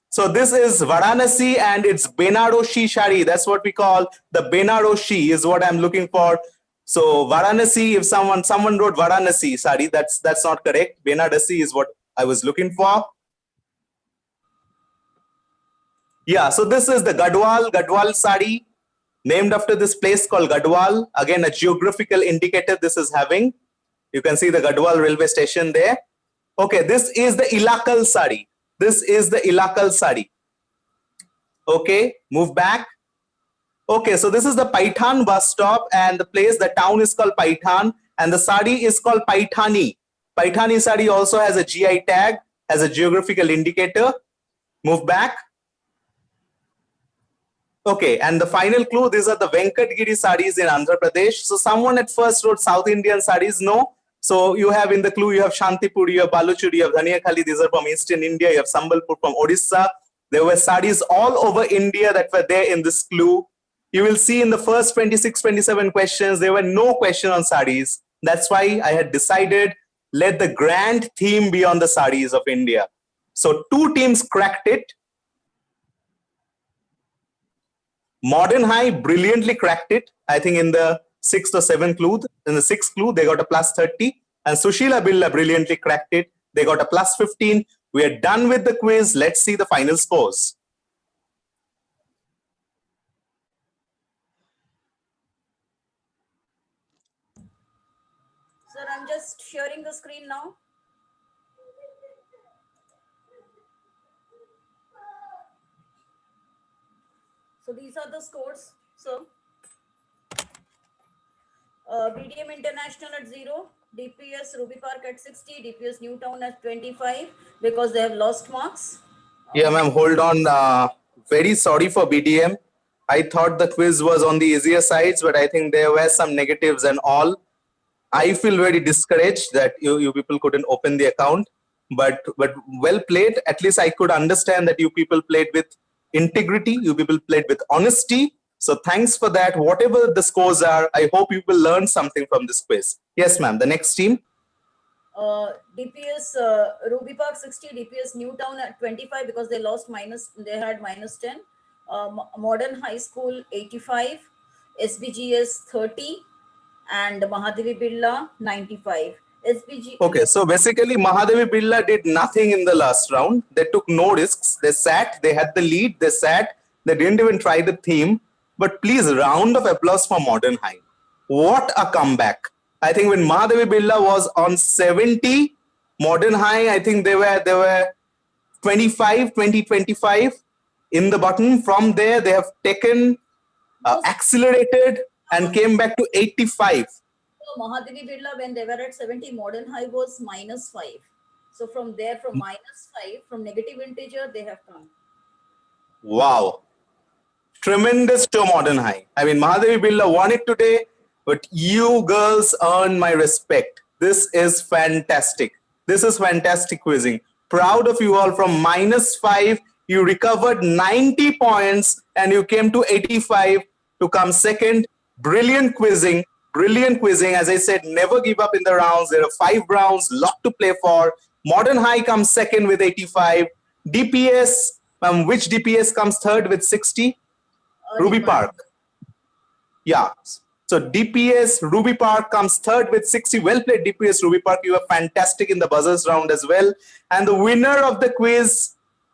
So this is Varanasi, and it's Benaroshi Shari. That's what we call the Benaroshi is what I'm looking for. So Varanasi, if someone wrote Varanasi, sorry, that's not correct. Benaroshi is what I was looking for. Yeah, so this is the Gadwal Sari, named after this place called Gadwal. Again, a geographical indicator this is having. You can see the Gadwal railway station there. Okay, this is the Ilakal Sari. This is the Ilakal Sari. Okay, move back. Okay, so this is the Paithan bus stop, and the town is called Paithan, and the sari is called Paithani. Paithani sari also has a GI tag, has a geographical indicator. Move back. Okay, and the final clue, these are the Venkatgiri saris in Andhra Pradesh. So someone at first wrote South Indian saris, no. So you have in the clue, you have Shantipur, you have Baluchuri, you have Dhania Khali, these are from Eastern India, you have Sambalpur from Odisha. There were saris all over India that were there in this clue. You will see in the first 26, 27 questions, there were no question on saris. That's why I had decided, let the grand theme be on the saris of India. So 2 teams cracked it. Modern High brilliantly cracked it. I think in the 6th or 7th clue, in the 6th clue, they got a plus 30. And Sushila Billa brilliantly cracked it. They got a plus 15. We are done with the quiz. Let's see the final scores. Sir, I'm just sharing the screen now. So these are the scores. So BDM International at 0, DPS Ruby Park at 60, DPS Newtown at 25 because they have lost marks. Yeah, ma'am, hold on. Very sorry for BDM. I thought the quiz was on the easier sides, but I think there were some negatives and all. I feel very discouraged that you people couldn't open the account, but well played. At least I could understand that you people played with integrity. You people played with honesty. So thanks for that. Whatever the scores are, I hope you will learn something from this quiz. Yes, ma'am. The next team. DPS Ruby Park 60, DPS Newtown at 25 because they had minus 10. Modern High School 85, SBGS 30, and Mahadevi Birla 95. SBG. Okay, so basically Mahadevi Birla did nothing in the last round. They took no risks. They sat, they had the lead, they sat, they didn't even try the theme. But please, round of applause for Modern High. What a comeback. I think when Mahadevi Birla was on 70, Modern High, I think they were 25, 20, 25 in the bottom. From there, they have taken, accelerated and came back to 85. So Mahadevi Birla, when they were at 70, Modern High was minus 5. So from there, from minus 5, from negative integer, they have come. Wow. Tremendous to Modern High. I mean, Mahadevi Birla won it today, but you girls earn my respect. This is fantastic. This is fantastic quizzing. Proud of you all. From minus 5, you recovered 90 points and you came to 85 to come second. Brilliant quizzing, brilliant quizzing. As I said, never give up in the rounds. There are 5 rounds, lot to play for. Modern High comes second with 85. DPS, which DPS comes third with 60? Ruby Park. Yeah. So DPS Ruby Park comes third with 60. Well played, DPS Ruby Park. You were fantastic in the buzzers round as well. And the winner of the quiz,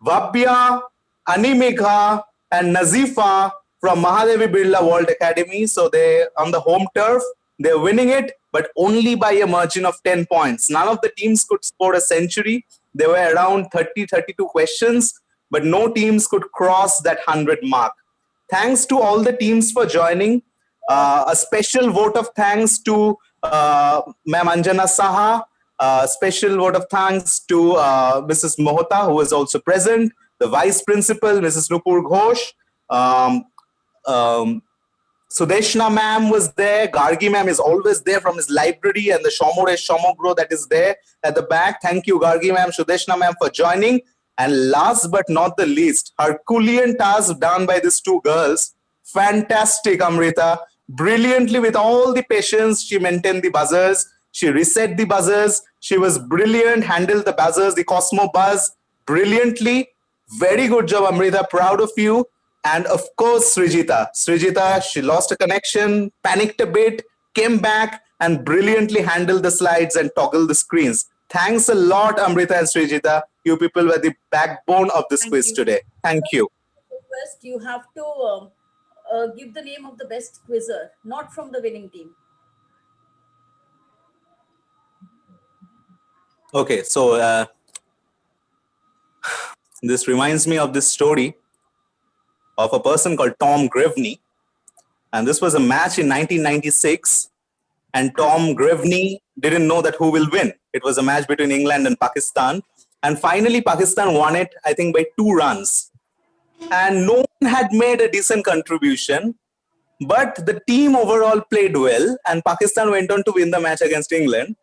Vabhya, Animegha, and Nazifa from Mahadevi Birla World Academy. So they on the home turf, they're winning it, but only by a margin of 10 points. None of the teams could score a century. There were around 32 questions, but no teams could cross that 100 mark. Thanks to all the teams for joining. A special vote of thanks to Ma'am Anjana Saha. Special vote of thanks to Mrs. Mohta, who was also present. The Vice Principal, Mrs. Nupur Ghosh. Sudeshna ma'am was there. Gargi ma'am is always there from his library, and the Shomoresh Shomogro that is there at the back. Thank you, Gargi ma'am, Sudeshna ma'am, for joining. And last but not the least, Herculean task done by these two girls. Fantastic, Amrita. Brilliantly, with all the patience, she maintained the buzzers. She reset the buzzers. She was brilliant, handled the buzzers, the Cosmo buzz brilliantly. Very good job, Amrita. Proud of you. And of course, Srijita. Srijita, she lost a connection, panicked a bit, came back, and brilliantly handled the slides and toggled the screens. Thanks a lot, Amrita and Srijita. You people were the backbone of this quiz today. Thank you. First, you have to give the name of the best quizzer, not from the winning team. Okay, so this reminds me of this story of a person called Tom Grevney. And this was a match in 1996. And Tom Grevney didn't know that who will win. It was a match between England and Pakistan. And finally, Pakistan won it, I think, by 2 runs. And no one had made a decent contribution. But the team overall played well. And Pakistan went on to win the match against England.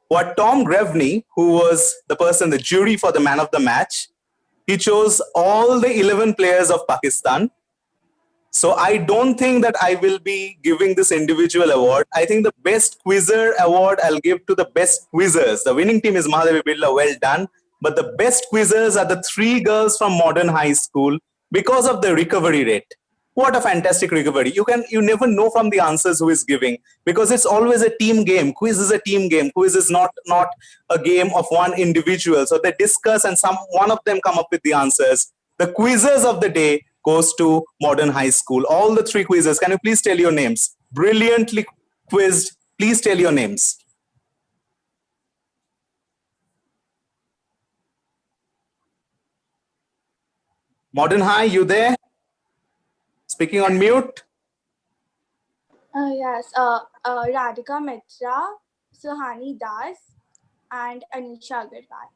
What Tom Grevney, who was the person, the jury for the man of the match, he chose all the 11 players of Pakistan. So I don't think that I will be giving this individual award. I think the best quizzer award I'll give to the best quizzers. The winning team is Mahadevi Birla, well done. But the best quizzers are the 3 girls from Modern High School because of the recovery rate. What a fantastic recovery. You never know from the answers who is giving, because it's always a team game. Quiz is a team game. Quiz is not a game of one individual. So they discuss and one of them come up with the answers. The quizzers of the day goes to Modern High School. All the 3 quizzers. Can you please tell your names? Brilliantly quizzed. Please tell your names. Modern High, you there? Speaking on mute. Yes, Radhika Mitra, Suhani Das, and Anisha Agarwal.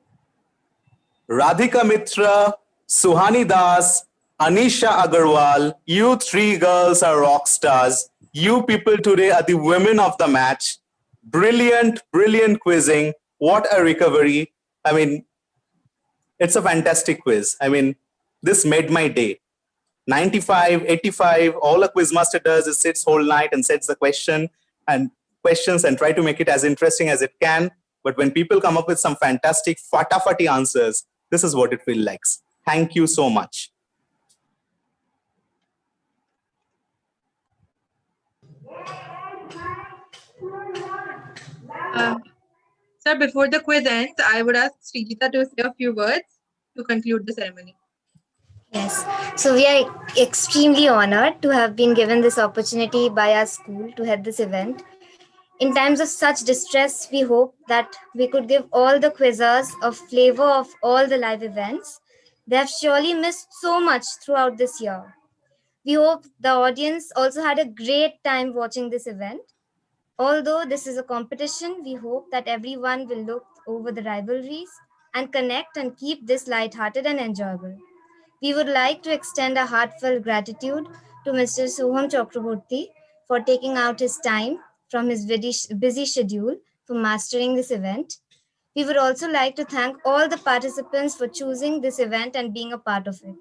Radhika Mitra, Suhani Das, Anisha Agarwal, you 3 girls are rock stars. You people today are the women of the match. Brilliant, brilliant quizzing. What a recovery. I mean, it's a fantastic quiz. I mean, this made my day. 95, 85, all a quizmaster does is sits whole night and sets the questions and try to make it as interesting as it can. But when people come up with some fantastic fatafati answers, this is what it feels like. Thank you so much. Sir, before the quiz ends, I would ask Srijita to say a few words to conclude the ceremony. Yes. So we are extremely honored to have been given this opportunity by our school to head this event. In times of such distress, we hope that we could give all the quizzers a flavor of all the live events. They have surely missed so much throughout this year. We hope the audience also had a great time watching this event. Although this is a competition, we hope that everyone will look over the rivalries and connect and keep this lighthearted and enjoyable. We would like to extend a heartfelt gratitude to Mr. Soham Chakraborty for taking out his time from his busy schedule for mastering this event. We would also like to thank all the participants for choosing this event and being a part of it.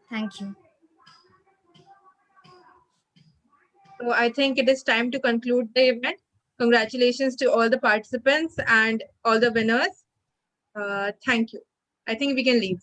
Thank you. So I think it is time to conclude the event. Congratulations to all the participants and all the winners. Thank you. I think we can leave.